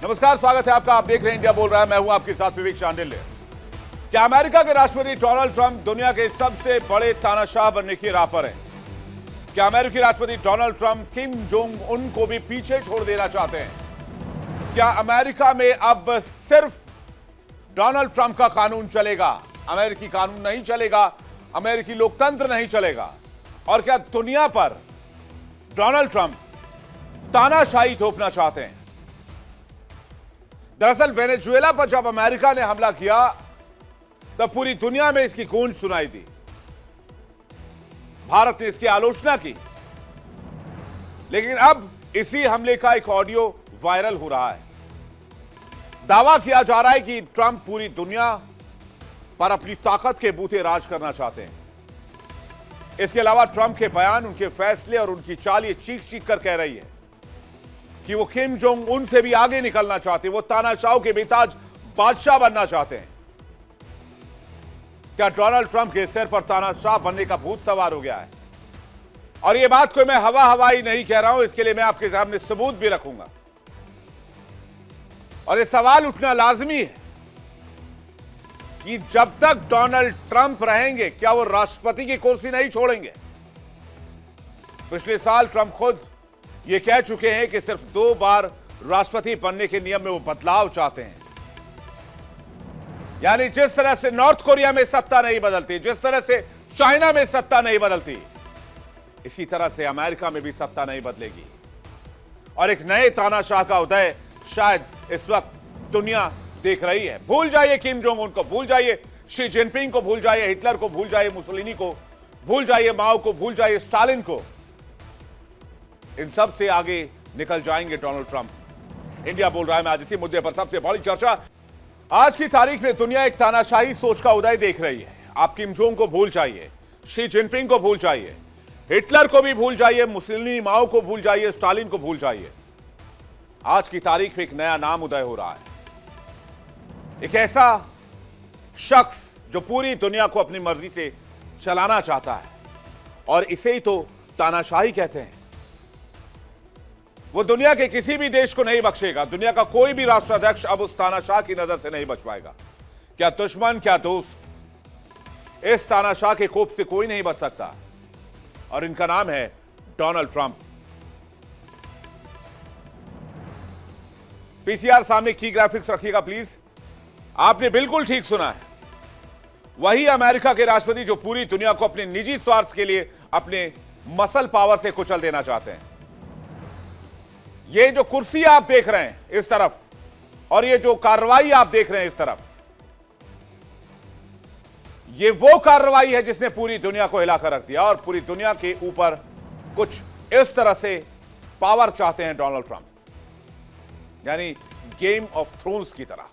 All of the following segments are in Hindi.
नमस्कार, स्वागत है आपका। आप देख रहे हैं इंडिया बोल रहा है। मैं हूं आपके साथ विवेक शांडिल्य। क्या अमेरिका के राष्ट्रपति डोनाल्ड ट्रंप दुनिया के सबसे बड़े तानाशाह बनने की राह पर हैं? क्या अमेरिकी राष्ट्रपति Donald Trump Kim Jong Un को भी पीछे छोड़ देना चाहते हैं? क्या अमेरिका में अब सिर्फ डोनाल्ड ट्रंप का कानून चलेगा, अमेरिकी कानून नहीं चलेगा, अमेरिकी लोकतंत्र नहीं चलेगा? और क्या दुनिया पर डोनाल्ड ट्रंप तानाशाही थोपना चाहते हैं? दरअसल वेनेजुएला पर जब अमेरिका ने हमला किया तब पूरी दुनिया में इसकी गूंज सुनाई दी। भारत ने इसकी आलोचना की, लेकिन अब इसी हमले का एक ऑडियो वायरल हो रहा है। दावा किया जा रहा है कि ट्रंप पूरी दुनिया पर अपनी ताकत के बूते राज करना चाहते हैं। इसके अलावा ट्रंप के बयान, उनके फैसले और उनकी चाल ये चीख चीख कर कह रही है कि वो किम जोंग उन से भी आगे निकलना चाहते हैं, वो तानाशाह के बेताज बादशाह बनना चाहते हैं। क्या डोनाल्ड ट्रंप के सिर पर तानाशाह बनने का भूत सवार हो गया है? और यह बात कोई मैं हवा हवाई नहीं कह रहा हूं, इसके लिए मैं आपके सामने सबूत भी रखूंगा। और यह सवाल उठना लाजमी है कि जब तक डोनाल्ड ट्रंप रहेंगे, क्या वो राष्ट्रपति की कुर्सी नहीं छोड़ेंगे? पिछले साल ट्रंप खुद ये कह चुके हैं कि सिर्फ 2 बार राष्ट्रपति बनने के नियम में वो बदलाव चाहते हैं। यानी जिस तरह से नॉर्थ कोरिया में सत्ता नहीं बदलती, जिस तरह से चाइना में सत्ता नहीं बदलती, इसी तरह से अमेरिका में भी सत्ता नहीं बदलेगी। और एक नए तानाशाह का उदय शायद इस वक्त दुनिया देख रही है। भूल जाइए किम जोंग उन को, भूल जाइए शी जिनपिंग को, भूल जाइए हिटलर को, भूल जाइए मुसोलिनी को, भूल जाइए माओ को, भूल जाइए स्टालिन को। इन सब से आगे निकल जाएंगे डोनाल्ड ट्रंप। इंडिया बोल रहा है में आज इसी मुद्दे पर सबसे बड़ी चर्चा। आज की तारीख में दुनिया एक तानाशाही सोच का उदय देख रही है। आप किम जोंग को भूल जाइए, शी जिनपिंग को भूल जाइए, हिटलर को भी भूल जाइए, मुसोलिनी माओ को भूल जाइए, स्टालिन को भूल जाइए। आज की तारीख में एक नया नाम उदय हो रहा है, एक ऐसा शख्स जो पूरी दुनिया को अपनी मर्जी से चलाना चाहता है, और इसे ही तो तानाशाही कहते हैं। वो दुनिया के किसी भी देश को नहीं बख्शेगा। दुनिया का कोई भी राष्ट्राध्यक्ष अब उस तानाशाह की नजर से नहीं बच पाएगा। क्या दुश्मन, क्या दोस्त, इस तानाशाह के कोप से कोई नहीं बच सकता। और इनका नाम है डोनाल्ड ट्रंप। पीसीआर सामने की ग्राफिक्स रखिएगा प्लीज। आपने बिल्कुल ठीक सुना है, वही अमेरिका के राष्ट्रपति जो पूरी दुनिया को अपने निजी स्वार्थ के लिए अपने मसल पावर से कुचल देना चाहते हैं। ये जो कुर्सी आप देख रहे हैं इस तरफ, और ये जो कार्रवाई आप देख रहे हैं इस तरफ, ये वो कार्रवाई है जिसने पूरी दुनिया को हिलाकर रख दिया। और पूरी दुनिया के ऊपर कुछ इस तरह से पावर चाहते हैं डोनाल्ड ट्रंप, यानी गेम ऑफ थ्रोन्स की तरह।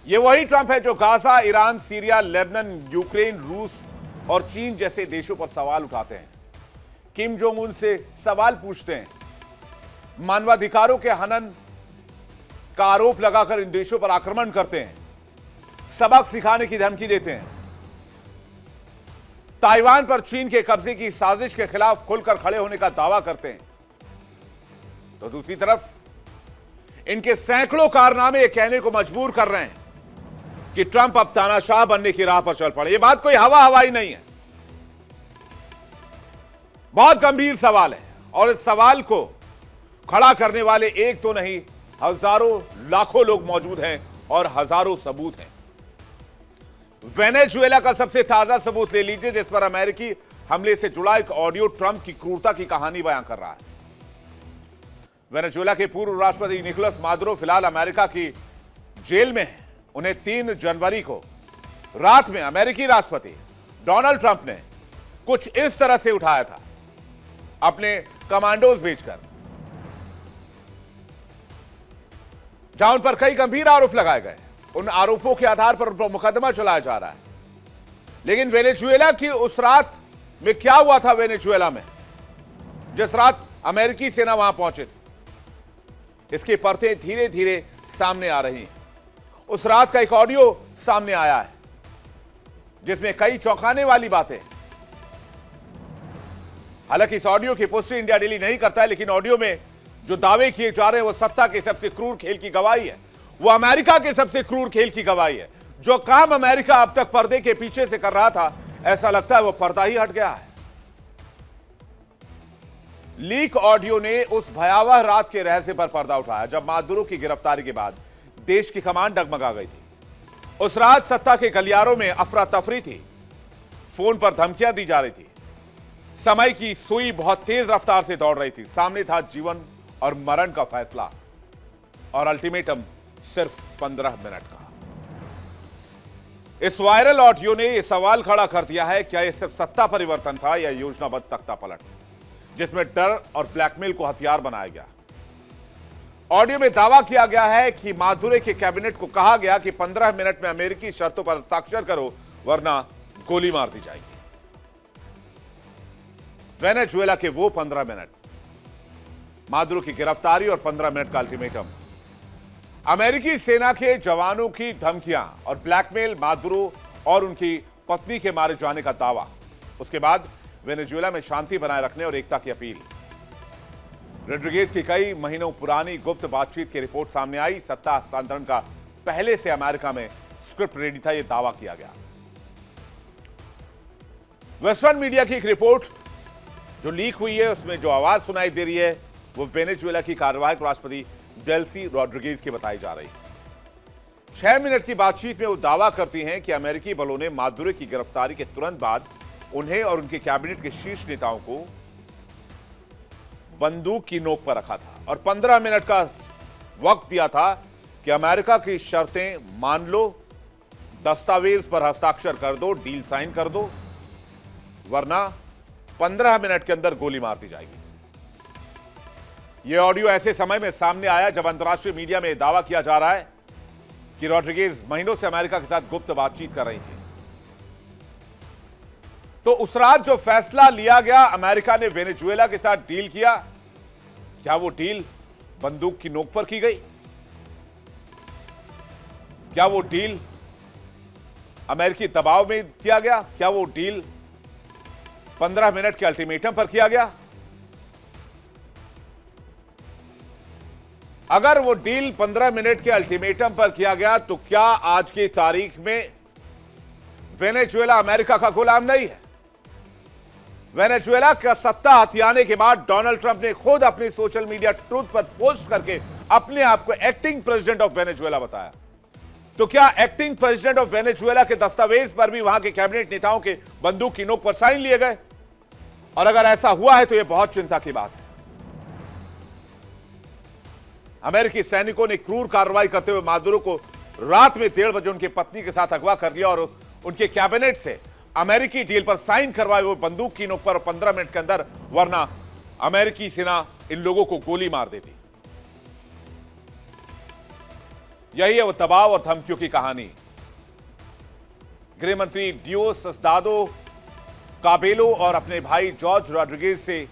ये वही ट्रंप है जो Gaza, Iran, Syria, Lebanon, Ukraine, रूस और चीन जैसे देशों पर सवाल उठाते हैं। किम जोंग उन से सवाल पूछते हैं, मानवाधिकारों के हनन का आरोप लगाकर इन देशों पर आक्रमण करते हैं, सबक सिखाने की धमकी देते हैं, ताइवान पर चीन के कब्जे की साजिश के खिलाफ खुलकर खड़े होने का दावा करते हैं। तो दूसरी तरफ इनके सैकड़ों कारनामे ये कहने को मजबूर कर रहे हैं कि ट्रंप अब तानाशाह बनने की राह पर चल पड़े। यह बात कोई हवा हवाई नहीं है, बहुत गंभीर सवाल है। और इस सवाल को खड़ा करने वाले एक तो नहीं, हजारों लाखों लोग मौजूद हैं और हजारों सबूत हैं। वेनेजुएला का सबसे ताजा सबूत ले लीजिए, जिस पर अमेरिकी हमले से जुड़ा एक ऑडियो ट्रंप की क्रूरता की कहानी बयां कर रहा है। वेनेजुएला के पूर्व राष्ट्रपति निकोलस मादुरो फिलहाल अमेरिका की जेल में हैं। उन्हें 3 जनवरी को रात में अमेरिकी राष्ट्रपति डोनाल्ड ट्रंप ने कुछ इस तरह से उठाया था, अपने कमांडोज भेजकर, जहां उन पर कई गंभीर आरोप लगाए गए। उन आरोपों के आधार पर उन पर मुकदमा चलाया जा रहा है। लेकिन वेनेजुएला की उस रात में क्या हुआ था वेनेजुएला में, जिस रात अमेरिकी सेना वहां पहुंचे थे, इसकी परतें धीरे धीरे सामने आ रही हैं। उस रात का एक ऑडियो सामने आया है जिसमें कई चौंकाने वाली बातें। हालांकि इस ऑडियो की पुष्टि इंडिया डेली नहीं करता है, लेकिन ऑडियो में जो दावे किए जा रहे हैं वो सत्ता के सबसे क्रूर खेल की गवाही है, वो अमेरिका के सबसे क्रूर खेल की गवाही है। जो काम अमेरिका अब तक पर्दे के पीछे से कर रहा था, ऐसा लगता है वो पर्दा ही हट गया है। लीक ऑडियो ने उस भयावह रात के रहस्य पर पर्दा उठाया जब मादुरो की गिरफ्तारी के बाद देश की कमान डगमगा गई थी। उस रात सत्ता के गलियारों में अफरा तफरी थी, फोन पर धमकियां दी जा रही थी, समय की सुई बहुत तेज रफ्तार से दौड़ रही थी। सामने था जीवन और मरण का फैसला और अल्टीमेटम सिर्फ 15 मिनट का। इस वायरल ऑडियो ने यह सवाल खड़ा कर दिया है, क्या यह सिर्फ सत्ता परिवर्तन था या योजनाबद्ध तख्ता पलट, जिसमें डर और ब्लैकमेल को हथियार बनाया गया। ऑडियो में दावा किया गया है कि मादुरो के कैबिनेट को कहा गया कि 15 मिनट में अमेरिकी शर्तों पर हस्ताक्षर करो वरना गोली मार दी जाएगी। वेनेजुएला के वो 15 मिनट, मादुरो की गिरफ्तारी और 15 मिनट का अल्टीमेटम, अमेरिकी सेना के जवानों की धमकियां और ब्लैकमेल, मादुरो और उनकी पत्नी के मारे जाने का दावा, उसके बाद वेनेजुएला में शांति बनाए रखने और एकता की अपील। रोड्रिगेज की कई महीनों पुरानी गुप्त बातचीत की रिपोर्ट सामने आई। सत्ता हस्तांतरण का पहले से अमेरिका में स्क्रिप्ट रेडी था, यह दावा किया गया। वेस्टर्न मीडिया की एक रिपोर्ट जो लीक हुई है, उसमें जो आवाज सुनाई दे रही है वो वेनेजुएला की कार्यवाहक राष्ट्रपति डेल्सी रोड्रिगेज की बताई जा रही है। 6 मिनट की बातचीत में वो दावा करती हैं कि अमेरिकी बलों ने मादुरो की गिरफ्तारी के तुरंत बाद उन्हें और उनके कैबिनेट के शीर्ष नेताओं को बंदूक की नोक पर रखा था और 15 मिनट का वक्त दिया था कि अमेरिका की शर्तें मान लो, दस्तावेज पर हस्ताक्षर कर दो, डील साइन कर दो, वरना 15 मिनट के अंदर गोली मार दी जाएगी। यह ऑडियो ऐसे समय में सामने आया जब अंतर्राष्ट्रीय मीडिया में दावा किया जा रहा है कि रोड्रिगेज महीनों से अमेरिका के साथ गुप्त बातचीत कर रही थी। तो उस रात जो फैसला लिया गया, अमेरिका ने वेनेजुएला के साथ डील किया, क्या वो डील बंदूक की नोक पर की गई? क्या वो डील अमेरिकी दबाव में किया गया? क्या वो डील 15 मिनट के अल्टीमेटम पर किया गया? अगर वो डील 15 मिनट के अल्टीमेटम पर किया गया तो क्या आज की तारीख में वेनेजुएला अमेरिका का गुलाम नहीं है? वेनेजुएला का सत्ता हथियाने के बाद डोनाल्ड ट्रंप ने खुद अपनी सोशल मीडिया ट्रूथ पर पोस्ट करके अपने आप को एक्टिंग प्रेसिडेंट ऑफ वेनेजुएला बताया। तो क्या एक्टिंग प्रेसिडेंट ऑफ वेनेजुएला के दस्तावेज पर भी वहां के कैबिनेट नेताओं के बंदूक की नोक पर साइन लिए गए? और अगर ऐसा हुआ है तो यह बहुत चिंता की बात है। अमेरिकी सैनिकों ने क्रूर कार्रवाई करते हुए मादुरो को रात में 1:30 बजे उनकी पत्नी के साथ अगवा कर लिया और उनके कैबिनेट से अमेरिकी डील पर साइन करवाए हुए बंदूक की नोक पर 15 मिनट के अंदर, वरना अमेरिकी सेना इन लोगों को गोली मार देती। यही है वो दबाव और धमकियों की कहानी। गृह मंत्री डियोसदादो काबेलो और अपने भाई जॉर्ज रोड्रिगेज से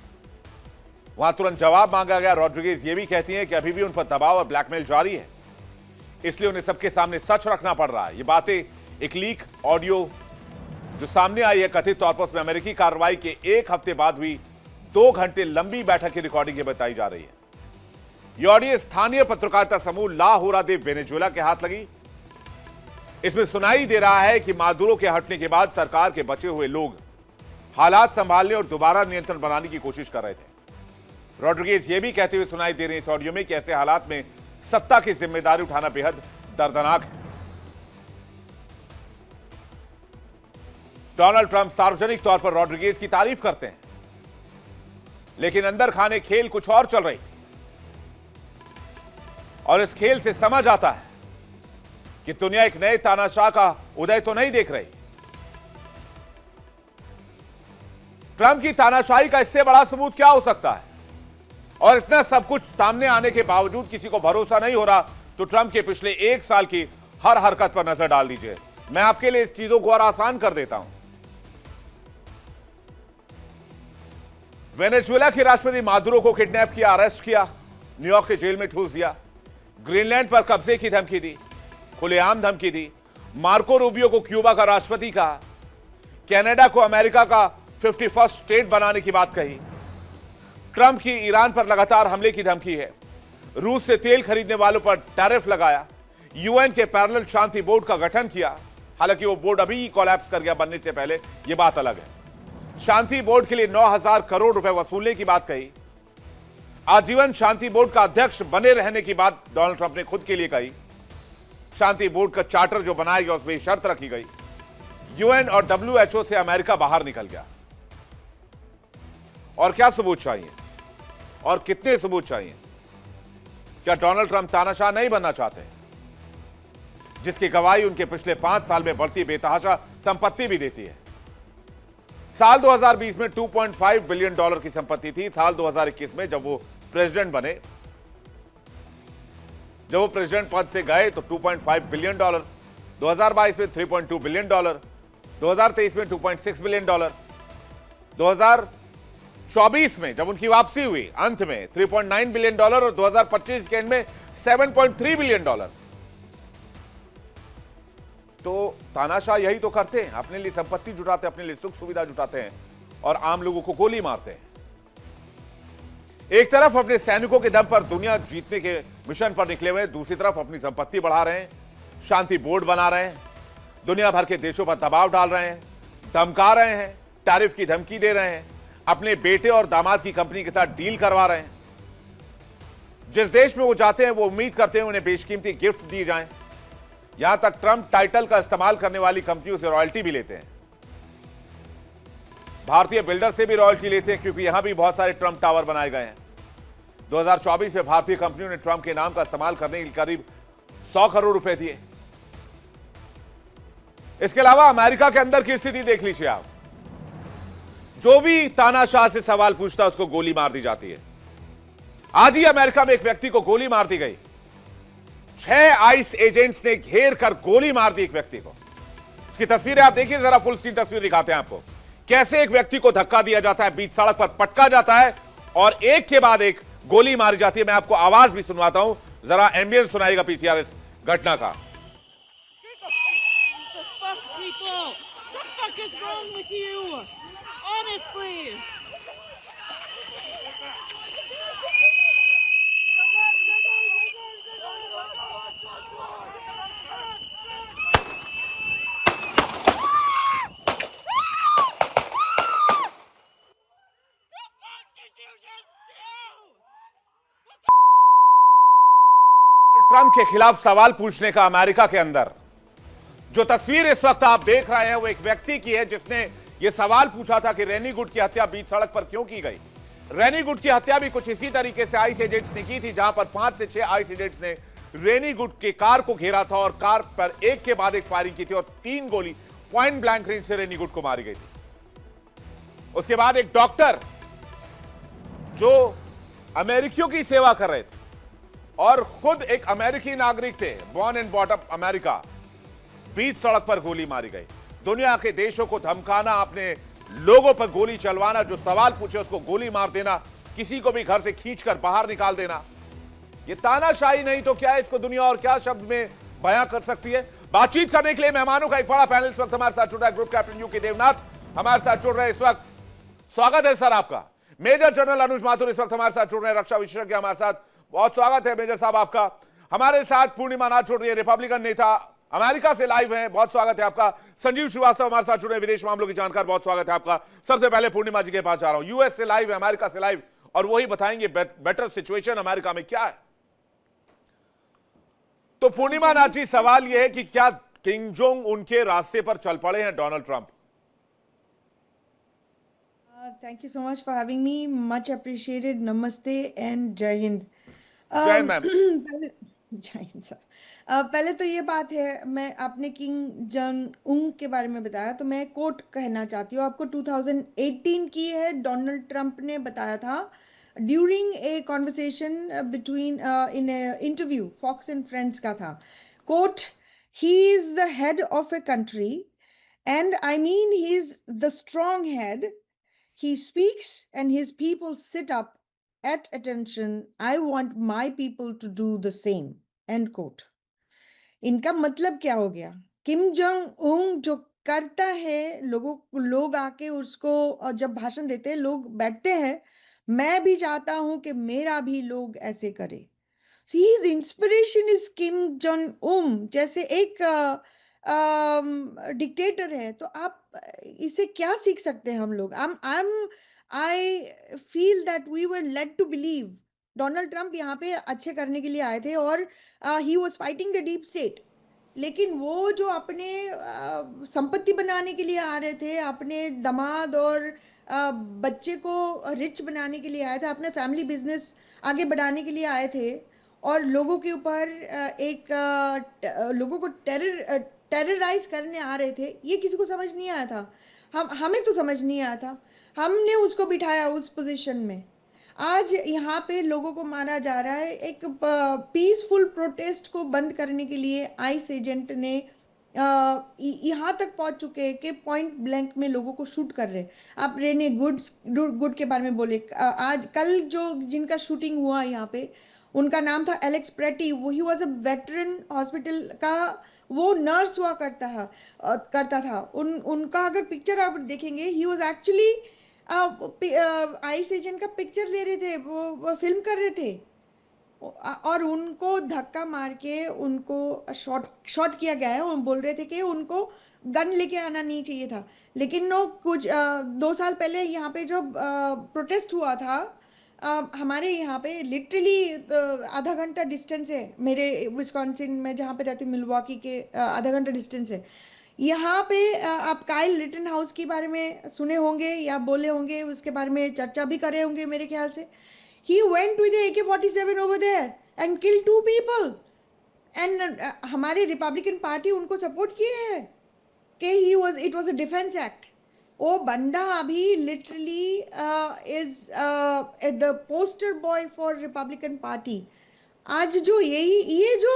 वहां तुरंत जवाब मांगा गया। रोड्रिगेज ये भी कहती हैं कि अभी भी उन पर दबाव और ब्लैकमेल जारी है, इसलिए उन्हें सबके सामने सच रखना पड़ रहा है। ये बातें एक लीक ऑडियो जो सामने आई है, कथित तौर पर उसमें अमेरिकी कार्रवाई के 1 हफ्ते बाद हुई 2 घंटे लंबी बैठक की रिकॉर्डिंग ये बताई जा रही है। यह ऑडियो स्थानीय पत्रकारिता समूह ला होरा दे वेनेजुएला के हाथ लगी। इसमें सुनाई दे रहा है कि मादुरो के हटने के बाद सरकार के बचे हुए लोग हालात संभालने और दोबारा नियंत्रण बनाने की कोशिश कर रहे थे। रोड्रिगेज ये भी कहते हुए सुनाई दे रहे हैं इस ऑडियो में कि ऐसे हालात में सत्ता की जिम्मेदारी उठाना बेहद दर्दनाक है। डोनाल्ड ट्रंप सार्वजनिक तौर पर रोड्रिगेज की तारीफ करते हैं, लेकिन अंदर खाने खेल कुछ और चल रही थी और इस खेल से समझ आता है कि दुनिया एक नए तानाशाह का उदय तो नहीं देख रही। ट्रंप की तानाशाही का इससे बड़ा सबूत क्या हो सकता है? और इतना सब कुछ सामने आने के बावजूद किसी को भरोसा नहीं हो रहा तो ट्रंप के पिछले 1 साल की हर हरकत पर नजर डाल दीजिए। मैं आपके लिए इस चीजों को और आसान कर देता हूं। वेनेजुएला के राष्ट्रपति मादुरो को किडनैप किया, अरेस्ट किया, न्यूयॉर्क के जेल में ठूस दिया, ग्रीनलैंड पर कब्जे की धमकी दी, खुलेआम धमकी दी, मार्को रूबियो को क्यूबा का राष्ट्रपति कहा, कनाडा को अमेरिका का 51st स्टेट बनाने की बात कही, ट्रंप की ईरान पर लगातार हमले की धमकी है। रूस से तेल खरीदने वालों पर टैरिफ लगाया। यूएन के पैरेलल शांति बोर्ड का गठन किया। हालांकि वो बोर्ड अभी कोलैप्स कर गया, बनने से पहले, यह बात अलग है। शांति बोर्ड के लिए 9,000 करोड़ रुपए वसूलने की बात कही। आजीवन शांति बोर्ड का अध्यक्ष बने रहने की बात डोनाल्ड ट्रंप ने खुद के लिए कही। शांति बोर्ड का चार्टर जो बनाया गया उसमें शर्त रखी गई। यूएन और डब्ल्यूएचओ से अमेरिका बाहर निकल गया। और क्या सबूत चाहिए, और कितने सबूत चाहिए? क्या डोनाल्ड ट्रंप तानाशाह नहीं बनना चाहते, जिसकी गवाही उनके पिछले 5 साल में बढ़ती बेतहाशा संपत्ति भी देती है? साल 2020 में 2.5 बिलियन डॉलर की संपत्ति थी। साल 2021 में जब वो प्रेसिडेंट बने, जब वो प्रेसिडेंट पद से गए तो 2.5 बिलियन डॉलर, 2022 में 3.2 बिलियन डॉलर, 2023 में 2.6 बिलियन डॉलर, 2024 में जब उनकी वापसी हुई अंत में 3.9 बिलियन डॉलर और 2025 के एंड में 7.3 बिलियन डॉलर। तो तानाशाह यही तो करते हैं, अपने लिए संपत्ति जुटाते हैं, अपने लिए सुख सुविधा जुटाते हैं और आम लोगों को गोली मारते हैं। एक तरफ अपने सैनिकों के दम पर दुनिया जीतने के मिशन पर निकले हुए हैं, दूसरी तरफ अपनी संपत्ति बढ़ा रहे हैं, शांति बोर्ड बना रहे हैं, दुनिया भर के देशों पर दबाव डाल रहे हैं, धमका रहे हैं, टैरिफ की धमकी दे रहे हैं, अपने बेटे और दामाद की कंपनी के साथ डील करवा रहे हैं। जिस देश में वो जाते हैं वो उम्मीद करते हैं उन्हें बेशकीमती गिफ्ट दिए जाएं। यहां तक ट्रंप टाइटल का इस्तेमाल करने वाली कंपनियों से रॉयल्टी भी लेते हैं। भारतीय बिल्डर से भी रॉयल्टी लेते हैं, क्योंकि यहां भी बहुत सारे ट्रंप टावर बनाए गए हैं। 2024 में भारतीय कंपनियों ने ट्रंप के नाम का इस्तेमाल करने के लिए करीब 100 करोड़ रुपए दिए। इसके अलावा अमेरिका के अंदर की स्थिति देख लीजिए आप। जो भी तानाशाह से सवाल पूछता है उसको गोली मार दी जाती है। आज ही अमेरिका में एक व्यक्ति को गोली मार दी गई। 6 आइस एजेंट्स ने घेर कर गोली मार दी एक व्यक्ति को। इसकी तस्वीरें आप देखिए जरा, फुल स्क्रीन तस्वीर दिखाते हैं आपको। कैसे एक व्यक्ति को धक्का दिया जाता है, बीच सड़क पर पटका जाता है और एक के बाद एक गोली मारी जाती है। मैं आपको आवाज भी सुनवाता हूं, जरा एम्बियंस सुनाएगा पीसीआर इस घटना का। ट्रंप के खिलाफ सवाल पूछने का अमेरिका के अंदर जो तस्वीर इस वक्त आप देख रहे हैं वो एक व्यक्ति की है जिसने यह सवाल पूछा था कि रैनी गुड की हत्या बीच सड़क पर क्यों की गई। रैनी गुड की हत्या भी कुछ इसी तरीके से आइस एजेंट्स ने की थी, जहां पर 5 से 6 आइस एजेंट्स ने रैनी गुड के कार को घेरा था और कार पर एक के बाद एक फायरिंग की थी और 3 गोली पॉइंट ब्लैंक रेंज से रैनी गुड को मारी गई थी। उसके बाद एक डॉक्टर जो अमेरिकियों की सेवा कर रहे थे और खुद एक अमेरिकी नागरिक थे, born and brought up America, बीच सड़क पर गोली मारी गई। दुनिया के देशों को धमकाना, अपने लोगों पर गोली चलवाना, जो सवाल पूछे उसको गोली मार देना, किसी को भी घर से खींचकर बाहर निकाल देना, ये तानाशाही नहीं तो क्या है? इसको दुनिया और क्या शब्द में बयां कर सकती है? बातचीत करने के लिए मेहमानों का एक बड़ा पैनल इस वक्त हमारे साथ जुड़ रहा है। ग्रुप कैप्टन यूके देवनाथ हमारे साथ जुड़ रहे हैं इस वक्त। स्वागत है सर आपका। मेजर जनरल अनुज माथुर इस वक्त हमारे साथ जुड़ रहे हैं, रक्षा विशेषज्ञ हमारे साथ। बहुत स्वागत है मेजर साहब आपका। हमारे साथ पूर्णिमा नाथ जुड़ रही है, रिपब्लिकन नेता, अमेरिका से लाइव है, बहुत स्वागत है आपका। संजीव श्रीवास्तव हमारे साथ जुड़े, विदेश मामलों की जानकार, बहुत स्वागत है आपका। सबसे पहले पूर्णिमा जी के पास जा रहा हूं। यूएस से लाइव है, अमेरिका से लाइव, और वही बताएंगे बेटर सिचुएशन अमेरिका में क्या है। तो पूर्णिमा नाथ जी, सवाल यह है कि क्या किम जोंग उनके रास्ते पर चल पड़े हैं Donald Trump? Thank you so much for having me. Much appreciated. Namaste and Jai Hind. जय मैम। जय हिंद सर। पहले तो ये बात है, मैं आपने किंग जंग उंग के बारे में बताया तो मैं कोट कहना चाहती हूँ आपको। 2018 की है, डोनाल्ड ट्रंप ने बताया था during a conversation between in interview, Fox and friends का था। Quote, he is the head of a country and I mean he is the strong head. He speaks and his people sit up at attention. I want my people to do the same. End quote. इनका मतलब क्या हो गया? किम जोंग उंग जो करता है, लोग आके उसको जब भाषण देते हैं, लोग बैठते हैं, मैं भी चाहता हूं कि मेरा भी लोग ऐसे करे। His inspiration is Kim Jong Un, जैसे एक डिक्टेटर है। तो आप इसे क्या सीख सकते हैं हम लोग? I feel that we were led to believe Donald Trump यहाँ पे अच्छे करने के लिए आए थे, और he was fighting the deep state. लेकिन वो जो अपने संपत्ति बनाने के लिए आ रहे थे, अपने दामाद और बच्चे को रिच बनाने के लिए आए थे, अपने फैमिली बिजनेस आगे बढ़ाने के लिए आए थे, और लोगों के ऊपर लोगों को टेरराइज करने आ रहे थे, ये किसी को समझ नहीं आया था। हमें तो समझ नहीं आया था। हमने उसको बिठाया उस पोजीशन में। आज यहाँ पे लोगों को मारा जा रहा है। एक पीसफुल प्रोटेस्ट को बंद करने के लिए आइस एजेंट ने यहाँ तक पहुंच चुके हैं कि पॉइंट ब्लैंक में लोगों को शूट कर रहे हैं। आप रेने गुड के बारे में बोले, आज कल जो जिनका शूटिंग हुआ यहाँ पे, उनका नाम था एलेक्स प्रेटी। वो he was a veteran hospital का, वो नर्स हुआ करता था। उनका अगर पिक्चर आप देखेंगे, he was actually ice agent का पिक्चर ले रहे थे, वो फिल्म कर रहे थे, और उनको धक्का मार के उनको शॉट शॉट किया गया है। वो बोल रहे थे कि उनको गन लेके आना नहीं चाहिए था। लेकिन वो कुछ 2 साल पहले यहाँ पे जो प्रोटेस्ट हुआ था, हमारे यहाँ पे लिटरली आधा घंटा डिस्टेंस है, मेरे विस्कॉन्सिन में जहाँ पे रहती हूँ, मिलवाकी के आधा घंटा डिस्टेंस है। यहाँ पे आप काइल रिटनहाउस के बारे में सुने होंगे या बोले होंगे, उसके बारे में चर्चा भी करे होंगे मेरे ख्याल से। He went with the AK-47 over there and killed 2 people. And हमारे रिपब्लिकन पार्टी उनको सपोर्ट किए हैं कि it was a defence act. वो बंदा अभी literally is the poster boy for Republican party. आज जो ये जो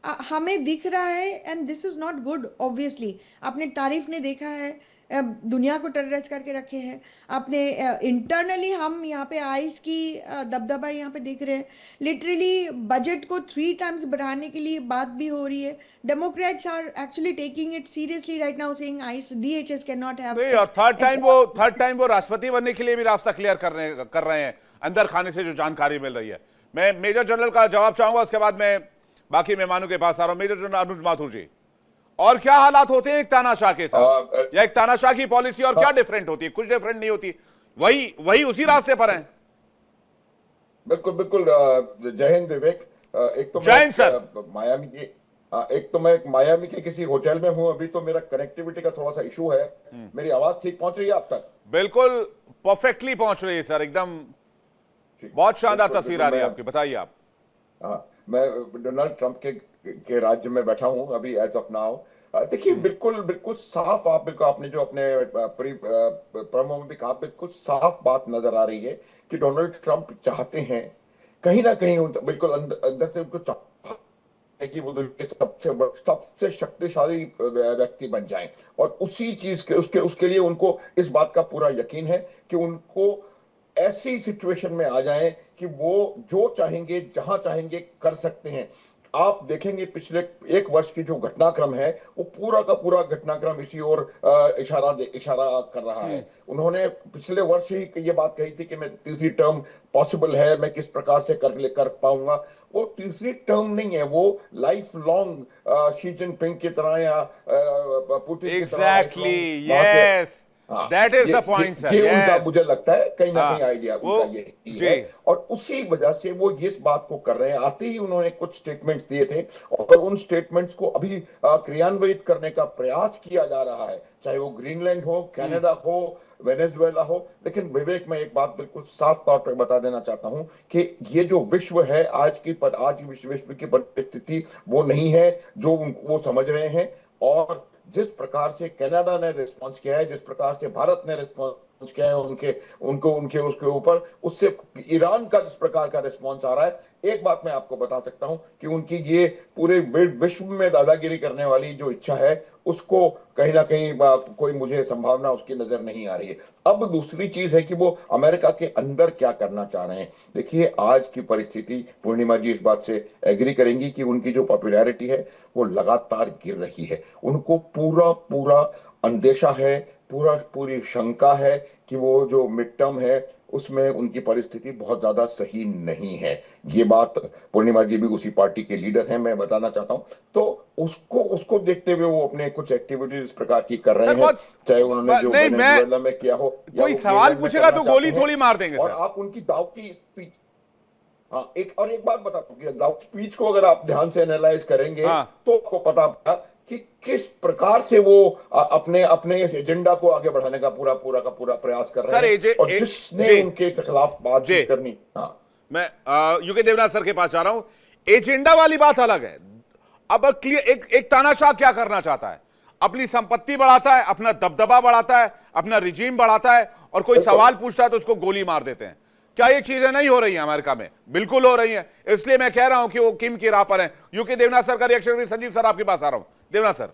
हमें दिख रहा है, and this is not good. Obviously आपने तारीफ ने देखा है, दुनिया को टेरराइज करके रखे हैं। आपने इंटरनली हम यहाँ पे आइस की दबदबा यहाँ पे देख रहे हैं। लिटरली बजट को 3 times बढ़ाने के लिए बात भी हो रही है। Democrats are actually taking it seriously right now, saying ICE DHS can not have. नहीं, और थर्ड टाइम वो राष्ट्रपति बनने के लिए भी रास्ता क्लियर कर रहे हैं अंदर खाने से जो जानकारी मिल रही है। मैं मेजर जनरल का जवाब चाहूंगा, उसके बाद मैं बाकी मेहमानों के पास आ रहा हूं। मेजर जनरल अनुज माथुर जी, और क्या हालात होते हैं एक तानाशाह के साथ, या एक तानाशाह की पॉलिसी और क्या डिफरेंट होती है? कुछ डिफरेंट नहीं होती, वही उसी रास्ते पर है। बिल्कुल बिल्कुल। जय हिंद विवेक। एक तो जय हिंद सर। मायामी की एक तो मैं मायामी के किसी होटल में हूं अभी, तो मेरा कनेक्टिविटी का थोड़ा सा इशू है। मेरी आवाज ठीक पहुंच रही है आप तक? बिल्कुल परफेक्टली पहुंच रही है सर, एकदम बहुत शानदार तस्वीर आ रही है आपकी। बताइए आप। मैं डोनाल्ड ट्रंप के राज्य में बैठा हूं अभी एज ऑफ नाउ। देखिए, बिल्कुल बिल्कुल साफ, बिल्कुल आपने जो अपने प्रोमो में भी कहा, बिल्कुल साफ बात नजर आ रही है कि डोनाल्ड ट्रंप चाहते हैं कहीं ना कहीं बिल्कुल अंदर से उनको चाहते हैं कि वो दुनिया के सबसे शक्तिशाली व्यक्ति बन जाएं, और उसी चीज के उसके लिए उनको इस बात का पूरा यकीन है कि उनको ऐसी सिचुएशन में आ जाएं कि वो जो चाहेंगे जहां चाहेंगे कर सकते हैं। आप देखेंगे पिछले 1 वर्ष की जो घटनाक्रम है, वो पूरा का पूरा घटनाक्रम इसी ओर इशारा कर रहा है। उन्होंने पिछले वर्ष ही ये बात कही थी कि मैं तीसरी टर्म पॉसिबल है, मैं किस प्रकार से कर पाऊंगा। वो तीसरी टर्म नहीं है, वो लाइफ लॉन्ग शी जिनपिंग की तरह या पुतिन की तरह। Exactly, yes, that is the point sir. ये उनका मुझे लगता है कहीं ना कहीं आइडिया उनका ये है, और उसी वजह से वो इस बात को कर रहे हैं। आते ही उन्होंने कुछ स्टेटमेंट्स दिए थे, और उन स्टेटमेंट्स को अभी क्रियान्वित करने का प्रयास किया जा रहा है, चाहे वो ग्रीनलैंड हो, कनाडा हो, वेनेजुएला हो। लेकिन विवेक, मैं एक बात बिल्कुल साफ तौर पर बता देना चाहता हूं कि ये जो विश्व है, आज विश्व की परिस्थिति वो नहीं है जो वो समझ रहे हैं। और जिस प्रकार से कनाडा ने रिस्पॉन्स किया है, जिस प्रकार से भारत ने रिस्पॉन्स किया है उनके उसके ऊपर, उससे ईरान का जिस प्रकार का रिस्पॉन्स आ रहा है, एक बात मैं आपको बता सकता हूं कि उनकी ये पूरे विश्व में दादागिरी करने वाली जो इच्छा है, उसको कहीं ना कहीं कोई मुझे संभावना उसकी नजर नहीं आ रही है। अब दूसरी चीज है कि वो अमेरिका के अंदर क्या करना चाह रहे हैं। देखिए, आज की परिस्थिति, पूर्णिमा जी इस बात से एग्री करेंगी कि उनकी जो पॉपुलैरिटी है वो लगातार गिर रही है। उनको पूरा पूरा अंदेशा है, पूरी शंका है कि वो जो मिड टर्म है उसमें उनकी परिस्थिति बहुत ज्यादा सही नहीं है। ये बात पूर्णिमा जी भी उसी पार्टी के लीडर हैं, मैं बताना चाहता हूं। तो उसको उसको देखते हुए वो अपने कुछ एक्टिविटीज इस प्रकार की कर रहे सर हैं, बहुत चाहे उन्होंने जो नहीं, मैं वेनेजुएला में किया हो या कोई वो सवाल ग्रीनलैंड में पूछेगा करना तो चाहते गोली हैं। थोड़ी मार देंगे और सर। आप उनकी दावती स्पीच, हाँ, एक बात बताता हूँ कि दाऊद स्पीच को अगर आप ध्यान से एनालाइज करेंगे हाँ तो आपको पता होगा कि किस प्रकार से वो अपने अपने इस एजेंडा को आगे बढ़ाने का पूरा पूरा का पूरा प्रयास कर रहे सर, हैं। और जिसने जी उनके खिलाफ जी, बातचीत करनी, हाँ, मैं यूके देवनाथ सर के पास जा रहा हूं। एजेंडा वाली बात अलग है। अब क्लियर, एक तानाशाह क्या करना चाहता है? अपनी संपत्ति बढ़ाता है, अपना दबदबा बढ़ाता है, अपना रिजीम बढ़ाता है, और कोई बिल्कुल। सवाल पूछता है तो उसको गोली मार देते हैं। क्या ये चीजें नहीं हो रही हैं अमेरिका में? बिल्कुल हो रही हैं। इसलिए मैं कह रहा हूं कि वो किम की राह पर है। यूके देवनाथ सर का रिएक्शन। संजीव सर आपके पास आ रहा हूं। देवनाथ सर।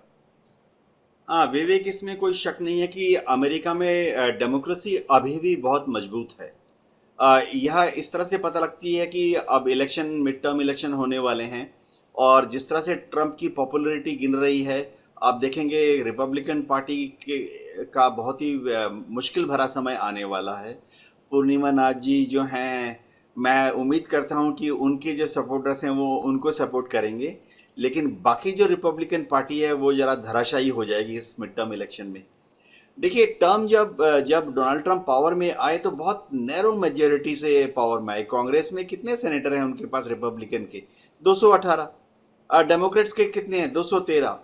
हाँ विवेक, इसमें कोई शक नहीं है कि अमेरिका में डेमोक्रेसी अभी भी बहुत मजबूत है। यह इस तरह से पता लगती है कि अब इलेक्शन, मिड टर्म इलेक्शन होने वाले हैं, और जिस तरह से ट्रंप की पॉपुलैरिटी गिन रही है, आप देखेंगे रिपब्लिकन पार्टी का बहुत ही मुश्किल भरा समय आने वाला है। पूर्णिमा नाथ जी जो हैं, मैं उम्मीद करता हूं कि उनके जो सपोर्टर्स हैं वो उनको सपोर्ट करेंगे, लेकिन बाकी जो रिपब्लिकन पार्टी है वो ज़रा धराशायी हो जाएगी इस मिड टर्म इलेक्शन में। देखिए, टर्म जब जब डोनाल्ड ट्रंप पावर में आए तो बहुत नैरो मेजोरिटी से पावर में आए। कांग्रेस में कितने सेनेटर हैं उनके पास रिपब्लिकन के? 218। डेमोक्रेट्स के कितने हैं? 213।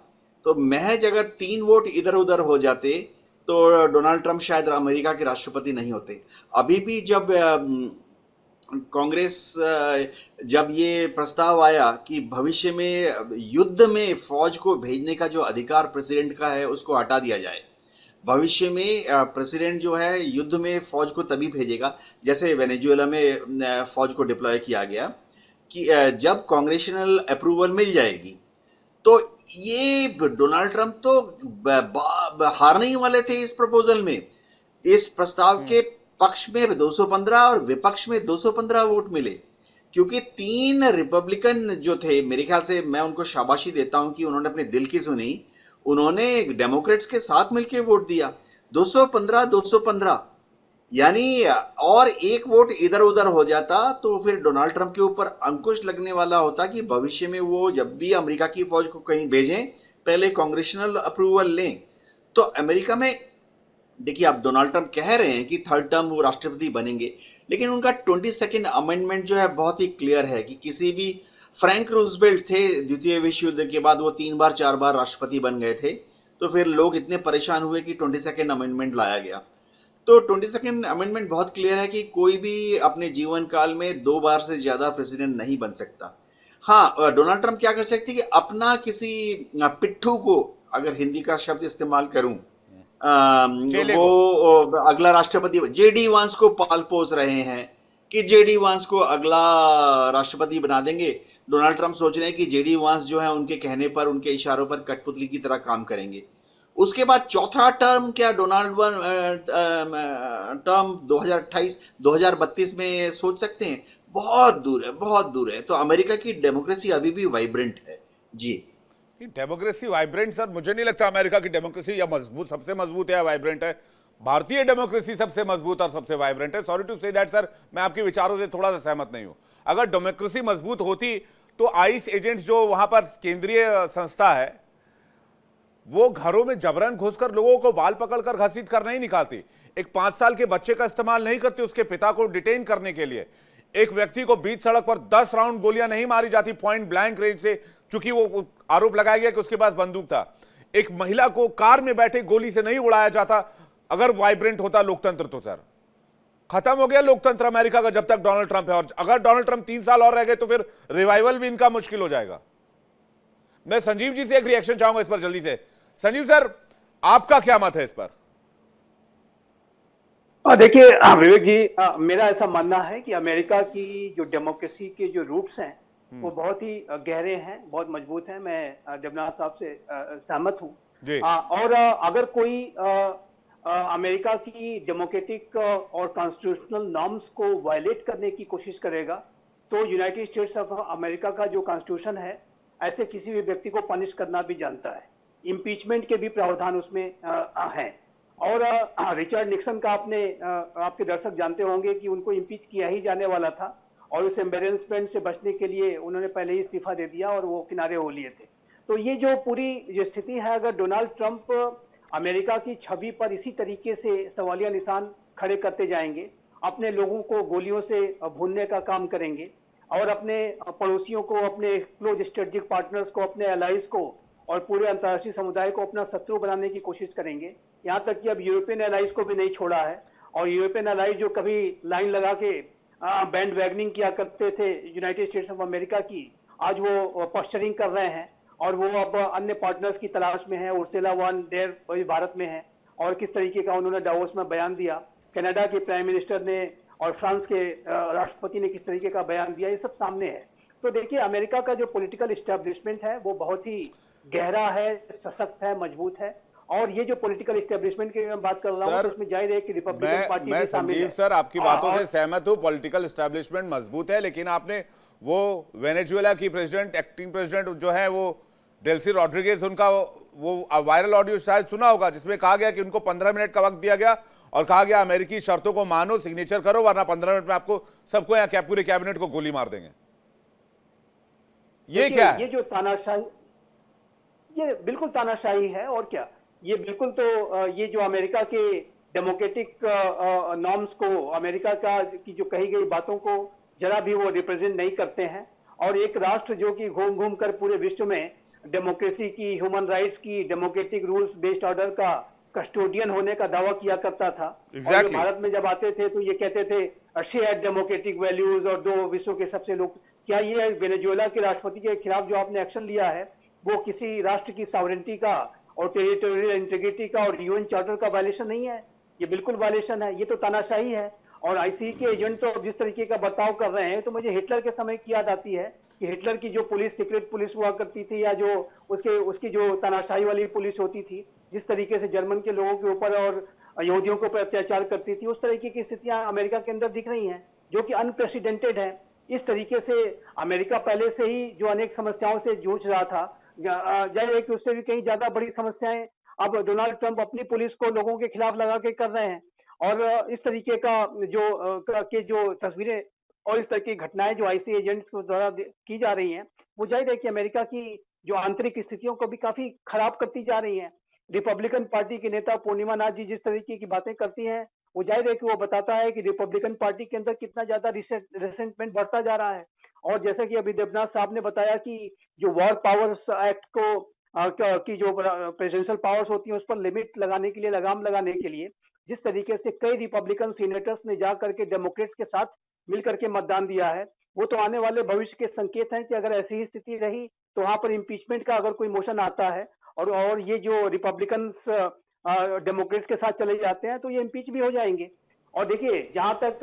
तो महज अगर 3 वोट इधर उधर हो जाते तो डोनाल्ड ट्रंप शायद अमेरिका के राष्ट्रपति नहीं होते। अभी भी जब कांग्रेस, जब ये प्रस्ताव आया कि भविष्य में युद्ध में फौज को भेजने का जो अधिकार प्रेसिडेंट का है उसको हटा दिया जाए, भविष्य में प्रेसिडेंट जो है युद्ध में फौज को तभी भेजेगा, जैसे वेनेजुएला में फौज को डिप्लॉय किया गया, कि जब कांग्रेशनल अप्रूवल मिल जाएगी। तो ये डोनाल्ड ट्रंप तो हारने ही वाले थे इस प्रपोजल में। इस प्रस्ताव के पक्ष में 215 और विपक्ष में 215 वोट मिले, क्योंकि 3 रिपब्लिकन जो थे, मेरे ख्याल से मैं उनको शाबाशी देता हूं कि उन्होंने अपने दिल की सुनी। उन्होंने डेमोक्रेट्स के साथ मिलकर वोट दिया। 215 यानी, और एक वोट इधर उधर हो जाता तो फिर डोनाल्ड ट्रंप के ऊपर अंकुश लगने वाला होता कि भविष्य में वो जब भी अमेरिका की फौज को कहीं भेजें पहले कांग्रेशनल अप्रूवल लें। तो अमेरिका में देखिए, अब डोनाल्ड ट्रंप कह रहे हैं कि 3rd टर्म वो राष्ट्रपति बनेंगे, लेकिन उनका 22nd अमेंडमेंट जो है बहुत ही क्लियर है कि किसी भी, फ्रैंक रूजवेल्ट थे द्वितीय विश्व युद्ध के बाद, वो 3 बार 4 बार राष्ट्रपति बन गए थे, तो फिर लोग इतने परेशान हुए कि 22nd अमेंडमेंट लाया गया। तो 22nd अमेंडमेंट बहुत क्लियर है कि कोई भी अपने जीवन काल में 2 बार से ज्यादा प्रेसिडेंट नहीं बन सकता। हाँ, डोनाल्ड ट्रंप क्या कर सकते हैं कि अपना किसी पिट्ठू को, अगर हिंदी का शब्द इस्तेमाल करूं, वो अगला राष्ट्रपति, जेडी वांस को पाल पोस रहे हैं कि जेडी वांस को अगला राष्ट्रपति बना देंगे। डोनाल्ड ट्रंप सोच रहे हैं कि जेडी वांस जो है उनके कहने पर, उनके इशारों पर कठपुतली की तरह काम करेंगे। उसके बाद चौथा टर्म क्या डोनाल्ड टर्म 2028 2032 में सोच सकते हैं? बहुत दूर है, बहुत दूर है। तो अमेरिका की डेमोक्रेसी अभी भी वाइब्रेंट है जी। Democracy vibrant? सर, मुझे नहीं लगता अमेरिका की डेमोक्रेसी या मजबूत, सबसे मजबूत है या वाइब्रेंट है। भारतीय डेमोक्रेसी सबसे मजबूत और सबसे वाइब्रेंट है। Sorry to say that sir, मैं आपके विचारों से थोड़ा सा सहमत नहीं हूं। अगर डेमोक्रेसी मजबूत होती तो आईस एजेंट्स जो वहां पर केंद्रीय संस्था है, वो घरों में जबरन घुसकर लोगों को बाल पकड़कर घसीट कर नहीं निकालती। एक 5 साल के बच्चे का इस्तेमाल नहीं करती उसके पिता को डिटेन करने के लिए। एक व्यक्ति को बीच सड़क पर 10 राउंड गोलियां नहीं मारी जाती पॉइंट ब्लैंक रेंज से, चूंकि वो आरोप लगाया गया कि उसके पास बंदूक था। एक महिला को कार में बैठे गोली से नहीं उड़ाया जाता। अगर वाइब्रेंट होता लोकतंत्र तो सर खत्म हो गया लोकतंत्र अमेरिका का, जब तक डोनाल्ड ट्रंप है। और अगर डोनाल्ड ट्रंप 3 साल और रह गए तो फिर रिवाइवल भी इनका मुश्किल हो जाएगा। मैं संजीव जी से एक रिएक्शन चाहूंगा इस पर जल्दी से। संजीव सर, आपका क्या मत है इस पर? देखिए विवेक जी, मेरा ऐसा मानना है कि अमेरिका की जो डेमोक्रेसी के जो रूट्स हैं वो बहुत ही गहरे हैं, बहुत मजबूत हैं। मैं देवनाथ साहब से सहमत हूँ। और अगर कोई अमेरिका की डेमोक्रेटिक और कॉन्स्टिट्यूशनल नॉर्म्स को वायलेट करने की कोशिश करेगा तो यूनाइटेड स्टेट्स ऑफ अमेरिका का जो कॉन्स्टिट्यूशन है ऐसे किसी भी व्यक्ति को पनिश करना भी जानता है। इम्पीचमेंट के भी प्रावधान उसमें हैं। और रिचर्ड निक्सन का आपके दर्शक जानते होंगे कि उनको इम्पीच किया ही जाने वाला था, और उस एम्बेरसमेंट से बचने के लिए उन्होंने पहले ही इस्तीफा दे दिया और वो किनारे हो लिए थे। तो ये जो पूरी जो स्थिति है, अगर डोनाल्ड ट्रंप अमेरिका की छवि पर इसी तरीके से सवालिया निशान खड़े करते जाएंगे, अपने लोगों को गोलियों से भूनने का काम करेंगे और अपने पड़ोसियों को, अपने क्लोज स्ट्रेटेजिक पार्टनर्स को, अपने एलाइज को और पूरे अंतर्राष्ट्रीय समुदाय को अपना शत्रु बनाने की कोशिश करेंगे। यहाँ तक कि अब यूरोपियन एलाइज को भी नहीं छोड़ा है, और यूरोपियन एलाइज जो कभी लाइन लगा के बैंड वैगनिंग किया करते थे यूनाइटेड स्टेट्स ऑफ अमेरिका की, आज वो पोस्चरिंग कर रहे हैं और वो अब अन्य पार्टनर्स की तलाश में है। उर्सुला वॉन डेर वही भारत में है, और किस तरीके का उन्होंने डावोस में बयान दिया, कनाडा के प्राइम मिनिस्टर ने और फ्रांस के राष्ट्रपति ने किस तरीके का बयान दिया, ये सब सामने है। तो देखिए, अमेरिका का जो पॉलिटिकल एस्टेब्लिशमेंट है वो बहुत ही गहरा है, सशक्त है, मजबूत है। और ये जो पॉलिटिकल एस्टेब्लिशमेंट की मैं बात कर रहा हूं, तो उसमें जाहिर है कि रिपब्लिकन पार्टी मैं भी शामिल है। संजीव सर आपकी बातों से सहमत हूं, पॉलिटिकल एस्टेब्लिशमेंट मजबूत है, लेकिन आपने वो वेनेजुएला की प्रेसिडेंट, एक्टिंग प्रेसिडेंट जो है वो डेल्सी रॉड्रिगेज, उनका वो वायरल ऑडियो शायद सुना होगा, जिसमें कहा गया कि उनको 15 मिनट का वक्त दिया गया और कहा गया अमेरिकी शर्तों को मानो, सिग्नेचर करो, वरना 15 मिनट में आपको सबको यहाँ पूरे कैबिनेट को गोली मार देंगे। ये क्या है? ये जो तानाशाही, ये बिल्कुल तानाशाही है। और क्या, ये बिल्कुल तो ये जो अमेरिका के डेमोक्रेटिक नॉर्म्स को, अमेरिका का की जो कही गई बातों को जरा भी वो रिप्रेजेंट नहीं करते हैं। और एक राष्ट्र जो कि घूम घूम कर पूरे विश्व में डेमोक्रेसी की, ह्यूमन राइट्स की, डेमोक्रेटिक रूल्स बेस्ड ऑर्डर का कस्टोडियन होने का दावा किया करता था। और भारत में जब आते थे तो ये कहते थे शेयर डेमोक्रेटिक वैल्यूज और दो विश्व के सबसे लोग। क्या ये वेनेजुएला के राष्ट्रपति के खिलाफ जो आपने एक्शन लिया है वो किसी राष्ट्र की सॉवरेनिटी का और टेरिटोरियल इंटीग्रिटी का और यूएन चार्टर का वायलेशन नहीं है? ये बिल्कुल वायलेशन है, ये तो तानाशाही है। और आईसीई के एजेंट तो जिस तरीके का बर्ताव कर रहे हैं, तो मुझे हिटलर के समय की याद आती है कि हिटलर की जो पुलिस, सीक्रेट पुलिस हुआ करती थी, या जो उसकी जो तानाशाही वाली पुलिस होती थी, जिस तरीके से जर्मन के लोगों के ऊपर और यहूदियों के ऊपर अत्याचार करती थी, उस तरीके की स्थितियां अमेरिका के अंदर दिख रही हैं, जो कि अनप्रेसिडेंटेड है। इस तरीके से अमेरिका पहले से ही जो अनेक समस्याओं से जूझ रहा था, जाहिर है कि उससे भी कहीं ज्यादा बड़ी समस्याएं अब डोनाल्ड ट्रंप अपनी पुलिस को लोगों के खिलाफ लगा के कर रहे हैं। और इस तरीके का जो तस्वीरें और इस तरह की घटनाएं जो आईसी एजेंट्स के द्वारा की जा रही हैं, वो जाहिर है कि अमेरिका की जो आंतरिक स्थितियों को भी काफी खराब करती जा रही हैं। रिपब्लिकन पार्टी के नेता पूर्णिमा नाथ जी जिस तरीके की बातें करती हैं, वो जाहिर है कि वो बताता है कि रिपब्लिकन पार्टी के अंदर कितना ज्यादा रिसेंटमेंट बढ़ता जा रहा है। और जैसे कि अभी देवनाथ साहब ने बताया कि जो वॉर पावर्स एक्ट को की जो प्रेसिडेंशियल पावर्स होती हैं उस पर लिमिट लगाने के लिए, लगाम लगाने के लिए जिस तरीके से कई रिपब्लिकन सीनेटर्स ने जा करके डेमोक्रेट्स के साथ मिलकर के मतदान दिया है, वो तो आने वाले भविष्य के संकेत हैं कि अगर ऐसी ही स्थिति रही तो वहां पर इम्पीचमेंट का अगर कोई मोशन आता है और ये जो रिपब्लिकन डेमोक्रेट्स के साथ चले जाते हैं तो ये इम्पीच भी हो जाएंगे। और देखिए, जहां तक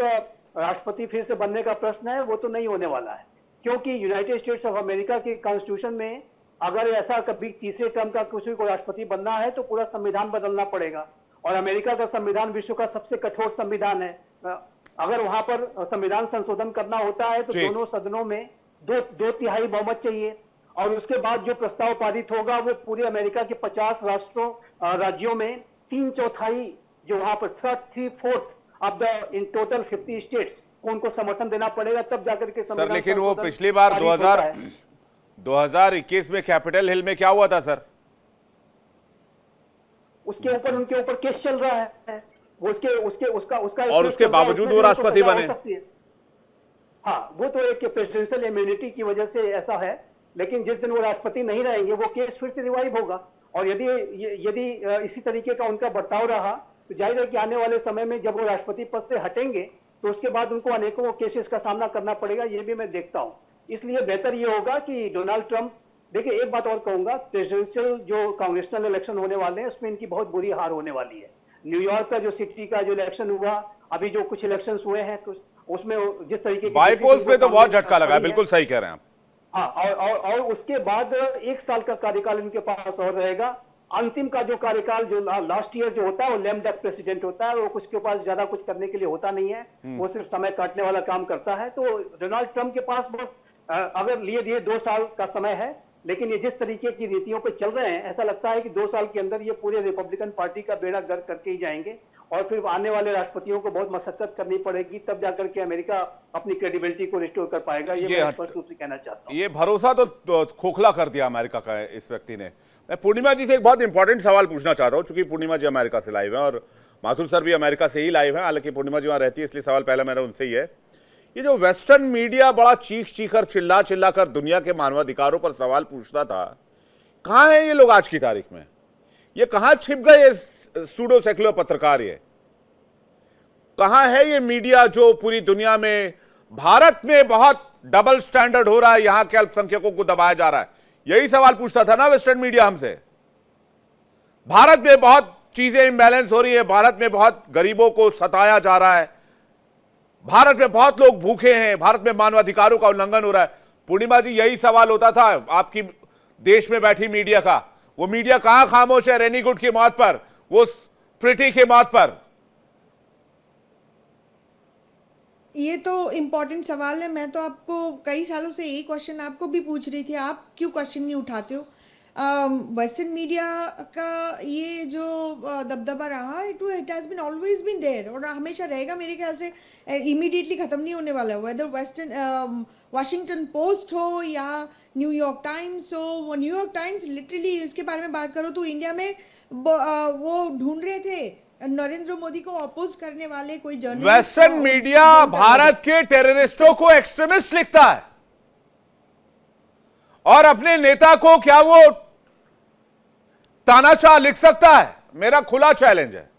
राष्ट्रपति फिर से बनने का प्रश्न है, वो तो नहीं होने वाला है, क्योंकि यूनाइटेड स्टेट्स ऑफ अमेरिका के कॉन्स्टिट्यूशन में अगर ऐसा कभी तीसरे टर्म का किसी को राष्ट्रपति बनना है तो पूरा संविधान बदलना पड़ेगा। और अमेरिका का संविधान विश्व का सबसे कठोर संविधान है। अगर वहां पर संविधान संशोधन करना होता है तो दोनों सदनों में दो तिहाई बहुमत चाहिए, और उसके बाद जो प्रस्ताव पारित होगा वो पूरे अमेरिका के 50 राज्यों में 3/4 जो वहां पर 3/4 of the in total 50 states को उनको समर्थन देना पड़ेगा, तब जाकर के सर। लेकिन वो पिछली बार 2021 में कैपिटल हिल में क्या हुआ था सर? उसके ऊपर उनके ऊपर केस चल रहा है, वो उसका और उसके बावजूद वो राष्ट्रपति बने। हाँ, वो तो एक प्रेसिडेंशियल इम्यूनिटी की वजह से ऐसा है, लेकिन जिस दिन वो राष्ट्रपति नहीं रहेंगे वो केस फिर से रिवाइव होगा। और यदि इसी तरीके का उनका बर्ताव रहा तो जाहिर है कि आने वाले समय में जब वो राष्ट्रपति पद से हटेंगे तो उसके बाद उनको अनेकों केसेस का सामना करना पड़ेगा, ये भी मैं देखता हूं। इसलिए बेहतर ये होगा कि डोनाल्ड ट्रंप, देखिए एक बात और कहूंगा, प्रेसिडेंशियल जो कांग्रेसनल इलेक्शन होने वाले हैं उसमें इनकी बहुत बुरी हार होने वाली है। न्यूयॉर्क का जो सिटी का जो इलेक्शन हुआ, अभी जो कुछ इलेक्शंस हुए हैं उसमें जिस तरीके बाईपोल्स में तो बहुत झटका लगा, बिल्कुल सही कह रहे हैं आप। हाँ, और उसके बाद 1 साल का कार्यकाल इनके पास और रहेगा। अंतिम का जो कार्यकाल जो लास्ट ईयर जो होता है वो लेम डक प्रेसिडेंट होता है, वो कुछ के पास ज्यादा कुछ करने के लिए होता नहीं है, वो सिर्फ समय काटने वाला काम करता है। तो डोनाल्ड ट्रंप के पास बस अगर लिए दिए 2 साल का समय है लेकिन ये जिस तरीके की नीतियों पे चल रहे हैं, ऐसा लगता है कि 2 साल के अंदर ये पूरे रिपब्लिकन पार्टी का बेड़ा गर्क करके ही जाएंगे और फिर आने वाले राष्ट्रपतियों को बहुत मशक्कत करनी पड़ेगी, तब जाकर के अमेरिका अपनी क्रेडिबिलिटी को रिस्टोर कर पाएगा। ये मैं स्पष्ट रूप से कहना चाहता हूँ। ये भरोसा तो खोखला कर दिया अमेरिका का इस व्यक्ति ने। मैं पूर्णिमा जी से एक बहुत इंपॉर्टेंट सवाल पूछना चाहता हूँ, चूंकि पूर्णिमा जी अमेरिका से लाइव हैं और माथुर सर भी अमेरिका से ही लाइव हैं, हालांकि पूर्णिमा जी वहाँ रहती है, इसलिए सवाल पहला मेरा उनसे ही है। ये जो वेस्टर्न मीडिया बड़ा चीख कर चिल्ला कर दुनिया के मानवाधिकारों पर सवाल पूछता था, कहाँ है ये लोग आज की तारीख में? ये कहाँ छिप गए सूडो सेक्युलर पत्रकार? ये कहाँ है ये मीडिया जो पूरी दुनिया में, भारत में बहुत डबल स्टैंडर्ड हो रहा है, यहां के अल्पसंख्यकों को दबाया जा रहा है? यही सवाल पूछता था ना वेस्टर्न मीडिया हमसे। भारत में बहुत चीजें इंबैलेंस हो रही है, भारत में बहुत गरीबों को सताया जा रहा है, भारत में बहुत लोग भूखे हैं, भारत में मानवाधिकारों का उल्लंघन हो रहा है। पूर्णिमा जी, यही सवाल होता था आपकी देश में बैठी मीडिया का। वो मीडिया कहां खामोश है रेनी गुड की मौत पर, वो प्रीति की मौत पर? ये तो इम्पोर्टेंट सवाल है। मैं तो आपको कई सालों से यही क्वेश्चन आपको भी पूछ रही थी, आप क्यों क्वेश्चन नहीं उठाते हो? वेस्टर्न मीडिया का ये जो दबदबा रहा, it has been always been there और हमेशा रहेगा, मेरे ख्याल से इमीडिएटली ख़त्म नहीं होने वाला है। वेदर वेस्टर्न वाशिंगटन पोस्ट हो या न्यूयॉर्क टाइम्स हो, वो न्यूयॉर्क टाइम्स लिटरली इसके बारे में बात करो तो इंडिया में वो ढूंढ रहे थे नरेंद्र मोदी को अपोज करने वाले कोई जर्नलिस्ट। वेस्टर्न मीडिया भारत के टेररिस्टों को एक्सट्रीमिस्ट लिखता है और अपने नेता को क्या वो तानाशाह लिख सकता है? मेरा खुला चैलेंज है।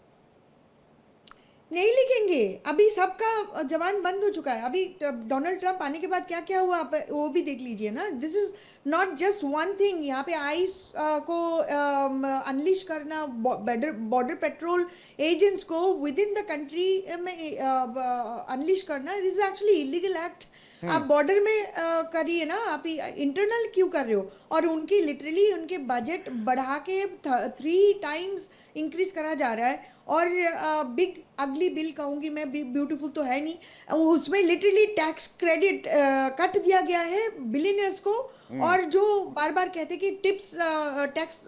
नहीं लिखेंगे, अभी सबका जवान बंद हो चुका है। अभी डोनाल्ड ट्रंप आने के बाद क्या क्या हुआ आप वो भी देख लीजिए ना। This is not just one thing. यहाँ पे आइस को अनलिश करना, बॉर्डर पेट्रोल एजेंट्स को विद इन द कंट्री में अनलिश करना, this is actually illegal act. आप बॉर्डर में करिए ना, आप इंटरनल क्यों कर रहे हो? और उनकी लिटरली उनके बजट बढ़ा के 3 टाइम्स इंक्रीज करा जा रहा है। और बिग अगली बिल कहूँगी मैं, ब्यूटीफुल तो है नहीं, उसमें लिटरली टैक्स क्रेडिट कट दिया गया है बिलियनर्स को। और जो बार बार कहते कि tips tax,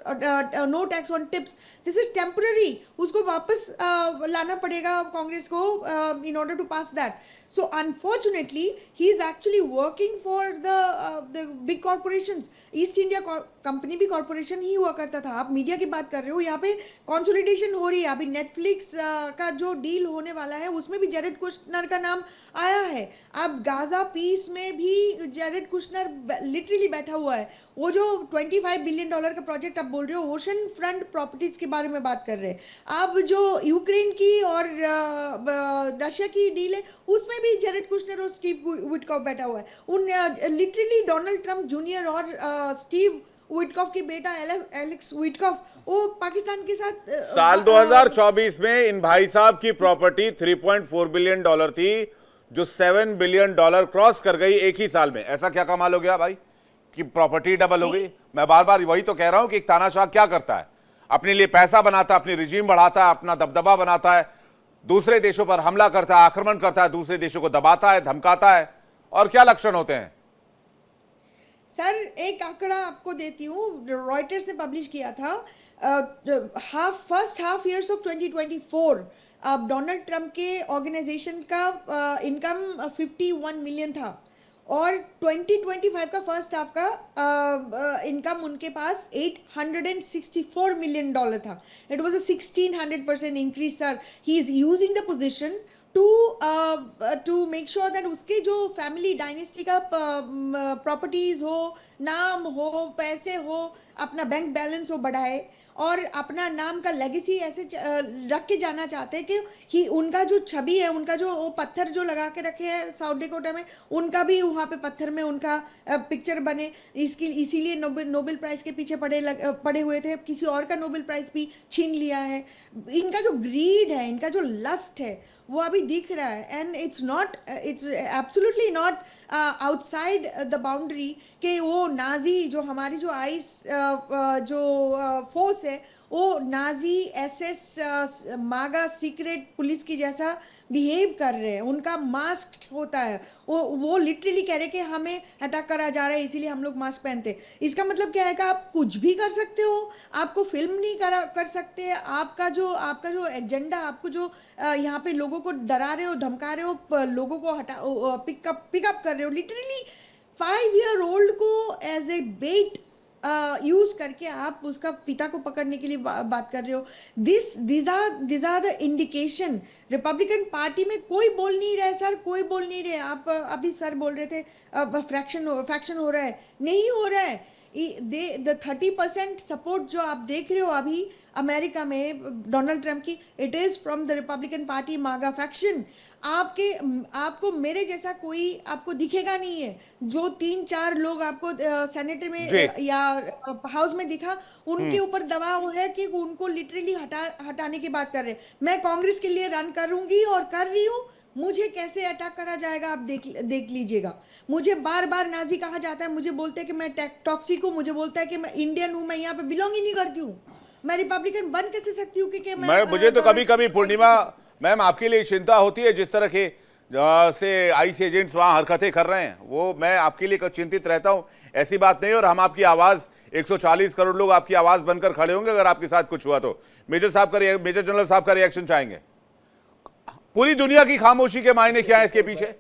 no tax on tips, this is temporary, उसको वापस लाना पड़ेगा कांग्रेस को in order to pass that. So unfortunately, he is actually working for the big corporations. East India company भी कॉरपोरेशन ही हुआ करता था। आप मीडिया की बात कर रहे हो, यहाँ पे कंसोलिडेशन हो रही है। अभी नेटफ्लिक्स का जो डील होने वाला है उसमें भी जैरेड कुशनर का नाम आया है। अब गाजा पीस में भी जैरेड कुशनर लिटरली बैठा हुआ है। वो जो $25 बिलियन का प्रोजेक्ट आप बोल रहे हो, ओशन फ्रंट प्रॉपर्टीज के बारे में बात कर रहे हैं। अब जो यूक्रेन की और रशिया की डील है उसमें भी जैरेड कुशनर और स्टीव विटकॉफ बैठा हुआ है। उन लिटरली डोनाल्ड ट्रंप जूनियर और स्टीव विटकॉफ की बेटा एलेक्स विटकॉफ, वो पाकिस्तान के साथ साल 2024 में इन भाई साहब की प्रॉपर्टी $3.4 बिलियन थी, जो $7 बिलियन क्रॉस कर गई एक ही साल में। ऐसा क्या कमाल हो गया भाई कि प्रॉपर्टी डबल हो गई? मैं बार बार वही तो कह रहा हूं कि एक तानाशाह क्या करता है, अपने लिए पैसा बनाता है, अपनी रिजीम बढ़ाता है, अपना दबदबा बनाता है, दूसरे देशों पर हमला करता है, आक्रमण करता है, दूसरे देशों को दबाता है, धमकाता है। और क्या लक्षण होते हैं सर? एक आंकड़ा आपको देती हूँ, रॉयटर्स ने पब्लिश किया था। फर्स्ट हाफ ईयर्स ऑफ 2024 अब डोनाल्ड ट्रंप के ऑर्गेनाइजेशन का इनकम 51 मिलियन था और 2025 का फर्स्ट हाफ का इनकम उनके पास $864 मिलियन था। It was a 1600% increase sir. He is using the position to make sure that उसके जो फैमिली डायनेस्टी का प्रॉपर्टीज हो, नाम हो, पैसे हो, अपना बैंक बैलेंस हो बढ़ाए और अपना नाम का लेगेसी ऐसे रख के जाना चाहते हैं कि उनका जो छवि है, उनका जो वो पत्थर जो लगा के रखे हैं साउथ डेकोटा में, उनका भी वहाँ पे पत्थर में उनका पिक्चर बने। इसीलिए नोबेल प्राइज़ के पीछे पड़े हुए थे। किसी और का नोबेल प्राइज़ भी छीन लिया है। इनका जो ग्रीड है, इनका जो लस्ट है, वो अभी दिख रहा है। And it's absolutely not outside the boundary कि वो नाजी जो हमारी जो आइस जो फोर्स है वो नाजी एसएस मागा सीक्रेट पुलिस की जैसा बिहेव कर रहे हैं। उनका मास्क होता है, वो लिटरली कह रहे कि हमें अटैक करा जा रहा है इसीलिए हम लोग मास्क पहनते हैं। इसका मतलब क्या है कि आप कुछ भी कर सकते हो, आपको फिल्म नहीं कर सकते। आपका जो एजेंडा, आपको जो यहाँ पे लोगों को डरा रहे हो, धमका रहे हो, लोगों को पिकअप कर रहे हो, लिटरली 5 ईयर ओल्ड को एज ए बेट यूज करके आप उसका पिता को पकड़ने के लिए बात कर रहे हो। This are the indication. Republican party में कोई बोल नहीं रहा है सर, कोई बोल नहीं रहे। आप अभी सर बोल रहे थे फैक्शन हो रहा है, नहीं हो रहा है। द 30% सपोर्ट जो आप देख रहे हो अभी अमेरिका में डोनाल्ड ट्रंप की, it is from the Republican party मागा फैक्शन। आपको मेरे जैसा कोई आपको दिखेगा नहीं है। जो 3-4 लोग आपको सेनेट में या हाउस में दिखा, उनके ऊपर दबाव है कि उनको लिटरली हटाने की बात कर रहे हैं। मैं कांग्रेस के लिए रन करूंगी और कर रही हूँ। मुझे कैसे अटैक करा जाएगा आप देख लीजिएगा। मुझे बार बार नाजी कहा जाता है, मुझे बोलते हैं कि मैं टॉक्सिक हूँ, मुझे बोलता है कि मैं इंडियन हूँ, मैं यहाँ पे बिलोंग ही नहीं करती हूँ। मैं रिपब्लिकन बन कैसे सकती हूँ? क्योंकि मुझे तो कभी कभी पूर्णिमा मैम आपके लिए चिंता होती है, जिस तरह के से आईस एजेंट्स वहाँ हरकतें कर रहे हैं, वो मैं आपके लिए चिंतित रहता हूँ। ऐसी बात नहीं, और हम आपकी आवाज़ 140 करोड़ लोग आपकी आवाज़ बनकर खड़े होंगे अगर आपके साथ कुछ हुआ तो। मेजर जनरल साहब का रिएक्शन चाहेंगे। पूरी दुनिया की खामोशी के मायने क्या है इसके पीछे?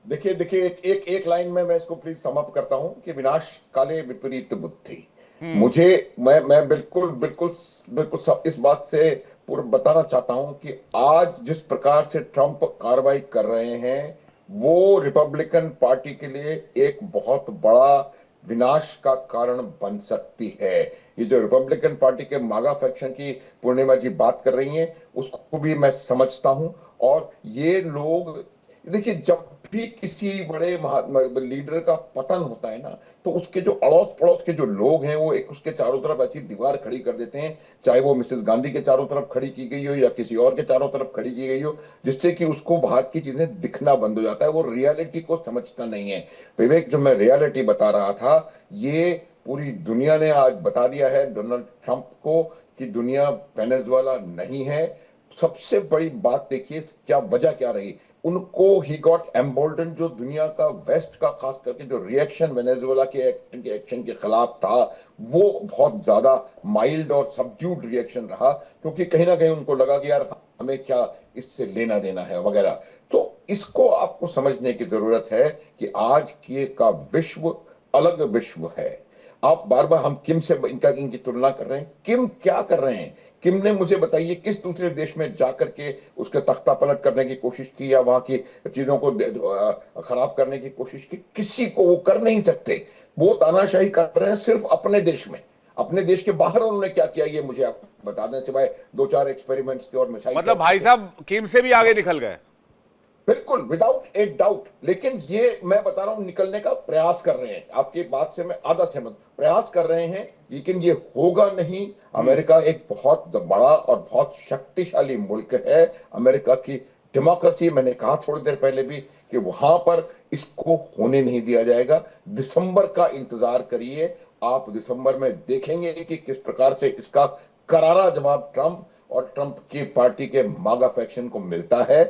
देखिए एक लाइन में मैं इसको प्लीज समाप्त करता हूं कि विनाश काले विपरीत बुद्धि। मैं बिल्कुल इस बात से पूरा बताना चाहता हूं कि आज जिस प्रकार से ट्रंप कार्रवाई कर रहे हैं, वो रिपब्लिकन पार्टी के लिए एक बहुत बड़ा विनाश का कारण बन सकती है। ये जो रिपब्लिकन पार्टी के मागा फैक्शन की पूर्णिमा जी बात कर रही हैं, उसको भी मैं समझता हूं। और ये लोग देखिए, जब भी किसी बड़े लीडर का पतन होता है ना, तो उसके जो अड़ोस पड़ोस के जो लोग हैं वो एक उसके चारों तरफ ऐसी दीवार खड़ी कर देते हैं, चाहे वो मिसेस गांधी के चारों तरफ खड़ी की गई हो या किसी और के चारों तरफ खड़ी की गई हो, जिससे कि उसको बाहर की चीजें दिखना बंद हो जाता है। वो रियलिटी को समझता नहीं है। विवेक, जो मैं रियलिटी बता रहा था, ये पूरी दुनिया ने आज बता दिया है डोनाल्ड ट्रंप को कि दुनिया वेनेजुएला नहीं है। सबसे बड़ी बात देखिए क्या वजह क्या रही उनको, ही गॉट एम्बोल्डन। जो दुनिया का वेस्ट का खास करके जो रिएक्शन वेनेजुएला के एक्शन के खिलाफ था, वो बहुत ज्यादा माइल्ड और सबड्यूड रिएक्शन रहा, क्योंकि कहीं ना कहीं उनको लगा कि यार हमें क्या इससे लेना देना है वगैरह। तो इसको आपको समझने की जरूरत है कि आज का विश्व अलग विश्व है। आप बार बार हम किम से इनकी तुलना कर रहे हैं। किम क्या कर रहे हैं? किम ने मुझे बताइए किस दूसरे देश में जाकर के उसके तख्ता पलट करने की कोशिश की या वहां की चीजों को खराब करने की कोशिश की? किसी को वो कर नहीं सकते। वो तानाशाही कर रहे हैं सिर्फ अपने देश में। अपने देश के बाहर उन्होंने क्या किया ये मुझे आप बता दें, सिवाय 2-4 एक्सपेरिमेंट्स के और मिसाइल। मतलब भाई साहब किम से भी आगे निकल गए। बिल्कुल, विदाउट ए डाउट। लेकिन ये मैं बता रहा हूं, निकलने का प्रयास कर रहे हैं। आपकी बात से मैं आधा सहमत, प्रयास कर रहे हैं, लेकिन ये होगा नहीं। अमेरिका एक बहुत बड़ा और बहुत शक्तिशाली मुल्क है। अमेरिका की डेमोक्रेसी, मैंने कहा थोड़ी देर पहले भी कि वहां पर इसको होने नहीं दिया जाएगा। दिसंबर का इंतजार करिए, आप दिसंबर में देखेंगे कि किस प्रकार से इसका करारा जवाब ट्रंप और ट्रंप की पार्टी के मागा फैक्शन को मिलता है।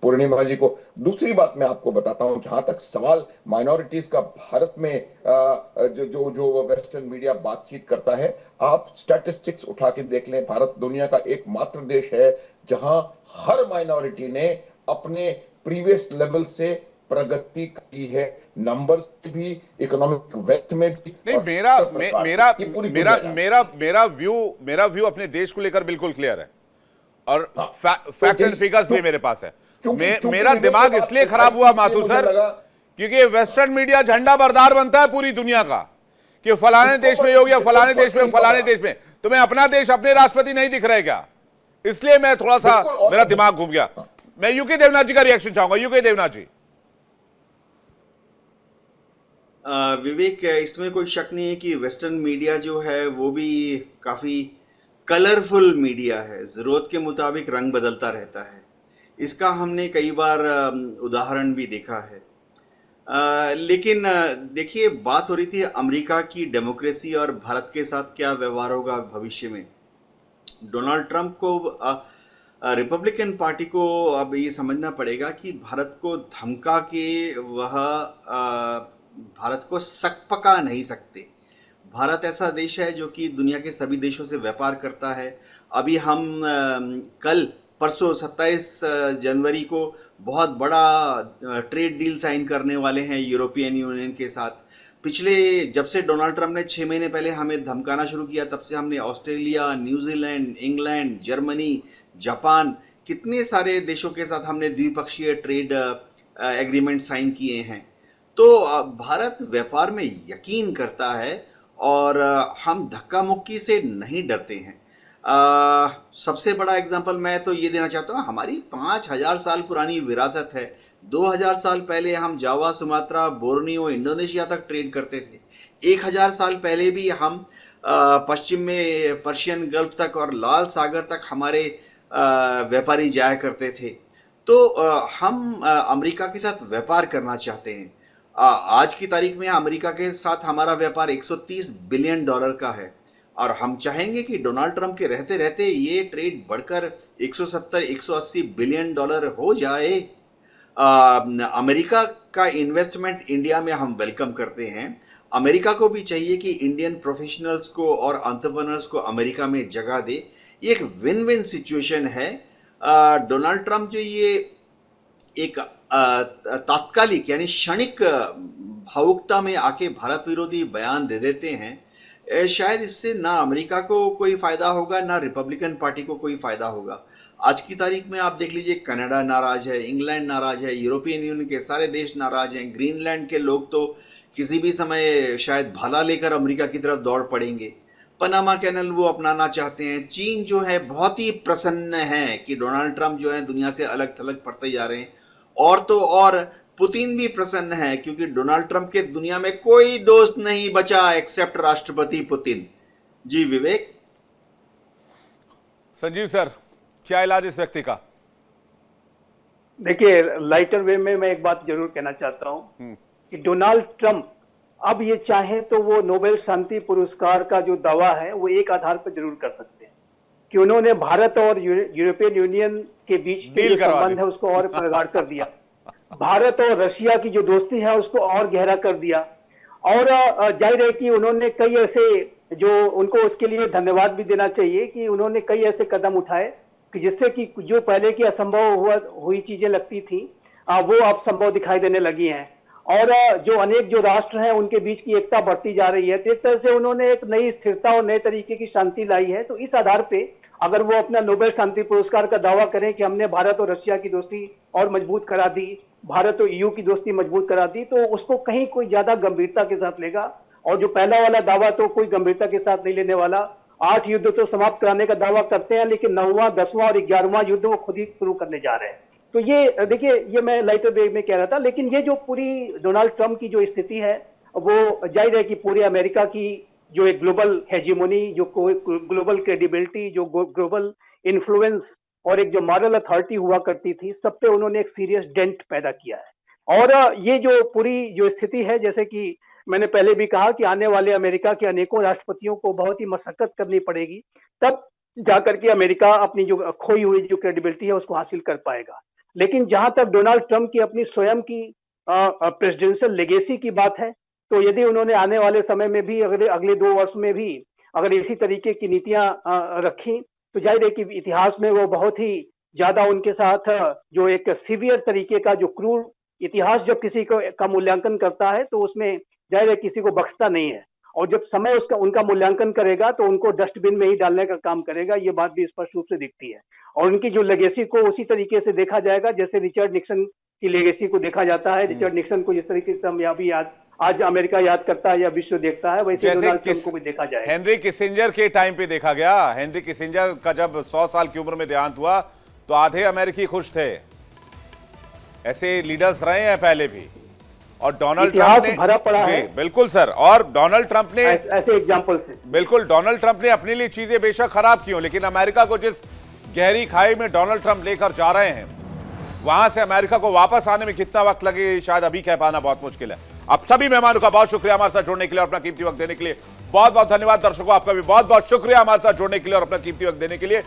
पूर्णिमा जी को दूसरी बात मैं आपको बताता हूं, जहां तक सवाल माइनॉरिटीज का भारत में जो वेस्टर्न मीडिया बातचीत करता है, आप स्टैटिस्टिक्स उठा के देख लें। भारत दुनिया का एकमात्र देश है जहां हर माइनॉरिटी ने अपने प्रीवियस लेवल से प्रगति की है, नंबर्स भी, इकोनॉमिक वेल्थ में भी। नहीं, मेरा व्यू अपने देश को लेकर बिल्कुल क्लियर है और फैक्ट एंड फिगर्स भी मेरे पास है। मेरा दिमाग इसलिए खराब हुआ माथुर सर, क्योंकि वेस्टर्न मीडिया झंडा बरदार बनता है पूरी दुनिया का कि फलाने देश में हो गया, फलाने देश में, फलाने देश में। तुम्हें अपना देश, अपने राष्ट्रपति नहीं दिख रहे क्या? इसलिए मैं थोड़ा सा मेरा दिमाग घूम गया। मैं यूके देवनाथ जी का रिएक्शन चाहूंगा। यूके देवनाथ जी। विवेक, इसमें कोई शक नहीं है कि वेस्टर्न मीडिया जो है वो भी काफ़ी कलरफुल मीडिया है, ज़रूरत के मुताबिक रंग बदलता रहता है। इसका हमने कई बार उदाहरण भी देखा है। लेकिन देखिए, बात हो रही थी अमेरिका की डेमोक्रेसी और भारत के साथ क्या व्यवहार होगा भविष्य में। डोनाल्ड ट्रंप को रिपब्लिकन पार्टी को अब ये समझना पड़ेगा कि भारत को धमका के वह भारत को सकपका नहीं सकते। भारत ऐसा देश है जो कि दुनिया के सभी देशों से व्यापार करता है। अभी हम कल परसों 27 जनवरी को बहुत बड़ा ट्रेड डील साइन करने वाले हैं यूरोपियन यूनियन के साथ। पिछले जब से डोनाल्ड ट्रंप ने 6 महीने पहले हमें धमकाना शुरू किया, तब से हमने Australia, New Zealand, England, Germany, Japan, कितने सारे देशों के साथ हमने द्विपक्षीय ट्रेड एग्रीमेंट साइन किए हैं। तो भारत व्यापार में यकीन करता है और हम धक्का मुक्की से नहीं डरते हैं। सबसे बड़ा एग्जांपल मैं तो ये देना चाहता हूँ, हमारी 5000 साल पुरानी विरासत है। 2000 साल पहले हम जावा, सुमात्रा, बोर्नियो, इंडोनेशिया तक ट्रेड करते थे। 1000 साल पहले भी हम पश्चिम में पर्शियन गल्फ तक और लाल सागर तक हमारे व्यापारी जाया करते थे। तो हम अमेरिका के साथ व्यापार करना चाहते हैं। आज की तारीख में अमेरिका के साथ हमारा व्यापार 130 बिलियन डॉलर का है और हम चाहेंगे कि डोनाल्ड ट्रंप के रहते रहते ये ट्रेड बढ़कर 170-180 बिलियन डॉलर हो जाए। अमेरिका का इन्वेस्टमेंट इंडिया में हम वेलकम करते हैं। अमेरिका को भी चाहिए कि इंडियन प्रोफेशनल्स को और एंटरप्रेन्योर्स को अमेरिका में जगह दे। ये एक विन विन सिचुएशन है। डोनाल्ड ट्रंप जो ये एक तात्कालिक यानी क्षणिक भावुकता में आके भारत विरोधी बयान दे देते हैं, शायद इससे ना अमेरिका को कोई फायदा होगा ना रिपब्लिकन पार्टी को कोई फायदा होगा। आज की तारीख में आप देख लीजिए, कनाडा नाराज है, इंग्लैंड नाराज है, यूरोपियन यूनियन के सारे देश नाराज हैं, ग्रीनलैंड के लोग तो किसी भी समय शायद भाला लेकर अमेरिका की तरफ दौड़ पड़ेंगे। पनामा कैनल वो अपनाना चाहते हैं। चीन जो है बहुत ही प्रसन्न है कि डोनाल्ड ट्रंप जो है दुनिया से अलग थलग पड़ते जा रहे हैं। और तो और पुतिन भी प्रसन्न है क्योंकि डोनाल्ड ट्रंप के दुनिया में कोई दोस्त नहीं बचा एक्सेप्ट राष्ट्रपति पुतिन। जी विवेक। संजीव सर, क्या इलाज इस व्यक्ति का? देखिए, लाइटर वे में मैं एक बात जरूर कहना चाहता हूं कि डोनाल्ड ट्रंप अब ये चाहे तो वो नोबेल शांति पुरस्कार का जो दावा है वो एक आधार पर जरूर कर सकते हैं कि उन्होंने भारत और यूरोपियन यूनियन के बीच के जो संबंध है उसको और प्रगाढ़ कर दिया। भारत और रशिया की जो दोस्ती है उसको और गहरा कर दिया। और जाहिर है कि उन्होंने कई ऐसे, जो उनको उसके लिए धन्यवाद भी देना चाहिए कि उन्होंने कई ऐसे कदम उठाए कि जिससे कि जो पहले की असंभव हुई चीजें लगती थी वो अब संभव दिखाई देने लगी हैं। और जो अनेक जो राष्ट्र हैं उनके बीच की एकता बढ़ती जा रही है। तो एक तरह से उन्होंने एक नई स्थिरता और नए तरीके की शांति लाई है। तो इस आधार पे अगर वो अपना नोबेल शांति पुरस्कार का दावा करें कि हमने भारत और रशिया की दोस्ती और मजबूत करा दी, भारत और ईयू की दोस्ती मजबूत करा दी, तो उसको कहीं कोई ज्यादा गंभीरता के साथ लेगा। और जो पहला वाला दावा तो कोई गंभीरता के साथ नहीं लेने वाला। 8 युद्ध तो समाप्त कराने का दावा करते हैं, लेकिन 9वां, 10वां और 11वां युद्ध वो खुद ही शुरू करने जा रहे हैं। तो ये देखिए, ये मैं लाइटर वे में कह रहा था। लेकिन ये जो पूरी डोनाल्ड ट्रंप की जो स्थिति है वो जाहिर है कि पूरे अमेरिका की जो एक ग्लोबल हेजीमोनी, जो ग्लोबल क्रेडिबिलिटी, जो ग्लोबल इन्फ्लुएंस और एक जो मॉरल अथॉरिटी हुआ करती थी, सब पे उन्होंने एक सीरियस डेंट पैदा किया है। और ये जो पूरी जो स्थिति है, जैसे कि मैंने पहले भी कहा कि आने वाले अमेरिका के अनेकों राष्ट्रपतियों को बहुत ही मशक्कत करनी पड़ेगी, तब जाकर के अमेरिका अपनी जो खोई हुई जो क्रेडिबिलिटी है उसको हासिल कर पाएगा। लेकिन जहां तक डोनाल्ड ट्रंप की अपनी स्वयं की प्रेसिडेंशियल लेगेसी की बात है, तो यदि उन्होंने आने वाले समय में भी अगले 2 वर्ष में भी अगर इसी तरीके की नीतियां रखी, तो जाहिर है कि इतिहास में वो बहुत ही ज्यादा उनके साथ जो एक सीवियर तरीके का जो क्रूर, इतिहास जब किसी को का मूल्यांकन करता है तो उसमें जाहिर है किसी को बख्शता नहीं है। और जब समय उसका उनका मूल्यांकन करेगा तो उनको डस्टबिन में ही डालने का काम करेगा। ये बात भी स्पष्ट रूप से दिखती है। और उनकी जो लेगेसी को उसी तरीके से देखा जाएगा जैसे रिचर्ड निक्सन की लेगेसी को देखा जाता है। रिचर्ड निक्सन को जिस तरीके से हम अभी आज अमेरिका याद करता है या विश्व देखता है, वैसे डोनाल्ड ट्रंप को भी देखा जाएगा। हेनरी किसिंजर के टाइम पे देखा गया। हेनरी किसिंजर का जब 100 साल की उम्र में देहांत हुआ तो आधे अमेरिकी खुश थे। ऐसे लीडर्स रहे हैं पहले भी। और डोनाल्ड ट्रंप ने भरा पड़ा है। बिल्कुल सर। और डोनाल्ड ट्रंप ने ऐसे एग्जांपल से बिल्कुल, डोनाल्ड ट्रंप ने अपने लिए चीजें बेशक खराब की हो, लेकिन अमेरिका को जिस गहरी खाई में डोनाल्ड ट्रंप लेकर जा रहे हैं वहां से अमेरिका को वापस आने में कितना वक्त लगे शायद अभी कह पाना बहुत मुश्किल है। अब सभी मेहमानों का बहुत शुक्रिया हमारे साथ जुड़ने के लिए और अपना कीमती वक्त देने के लिए। बहुत बहुत धन्यवाद दर्शकों, आपका भी बहुत बहुत शुक्रिया हमारे साथ जुड़ने के लिए और अपना कीमती वक्त देने के लिए।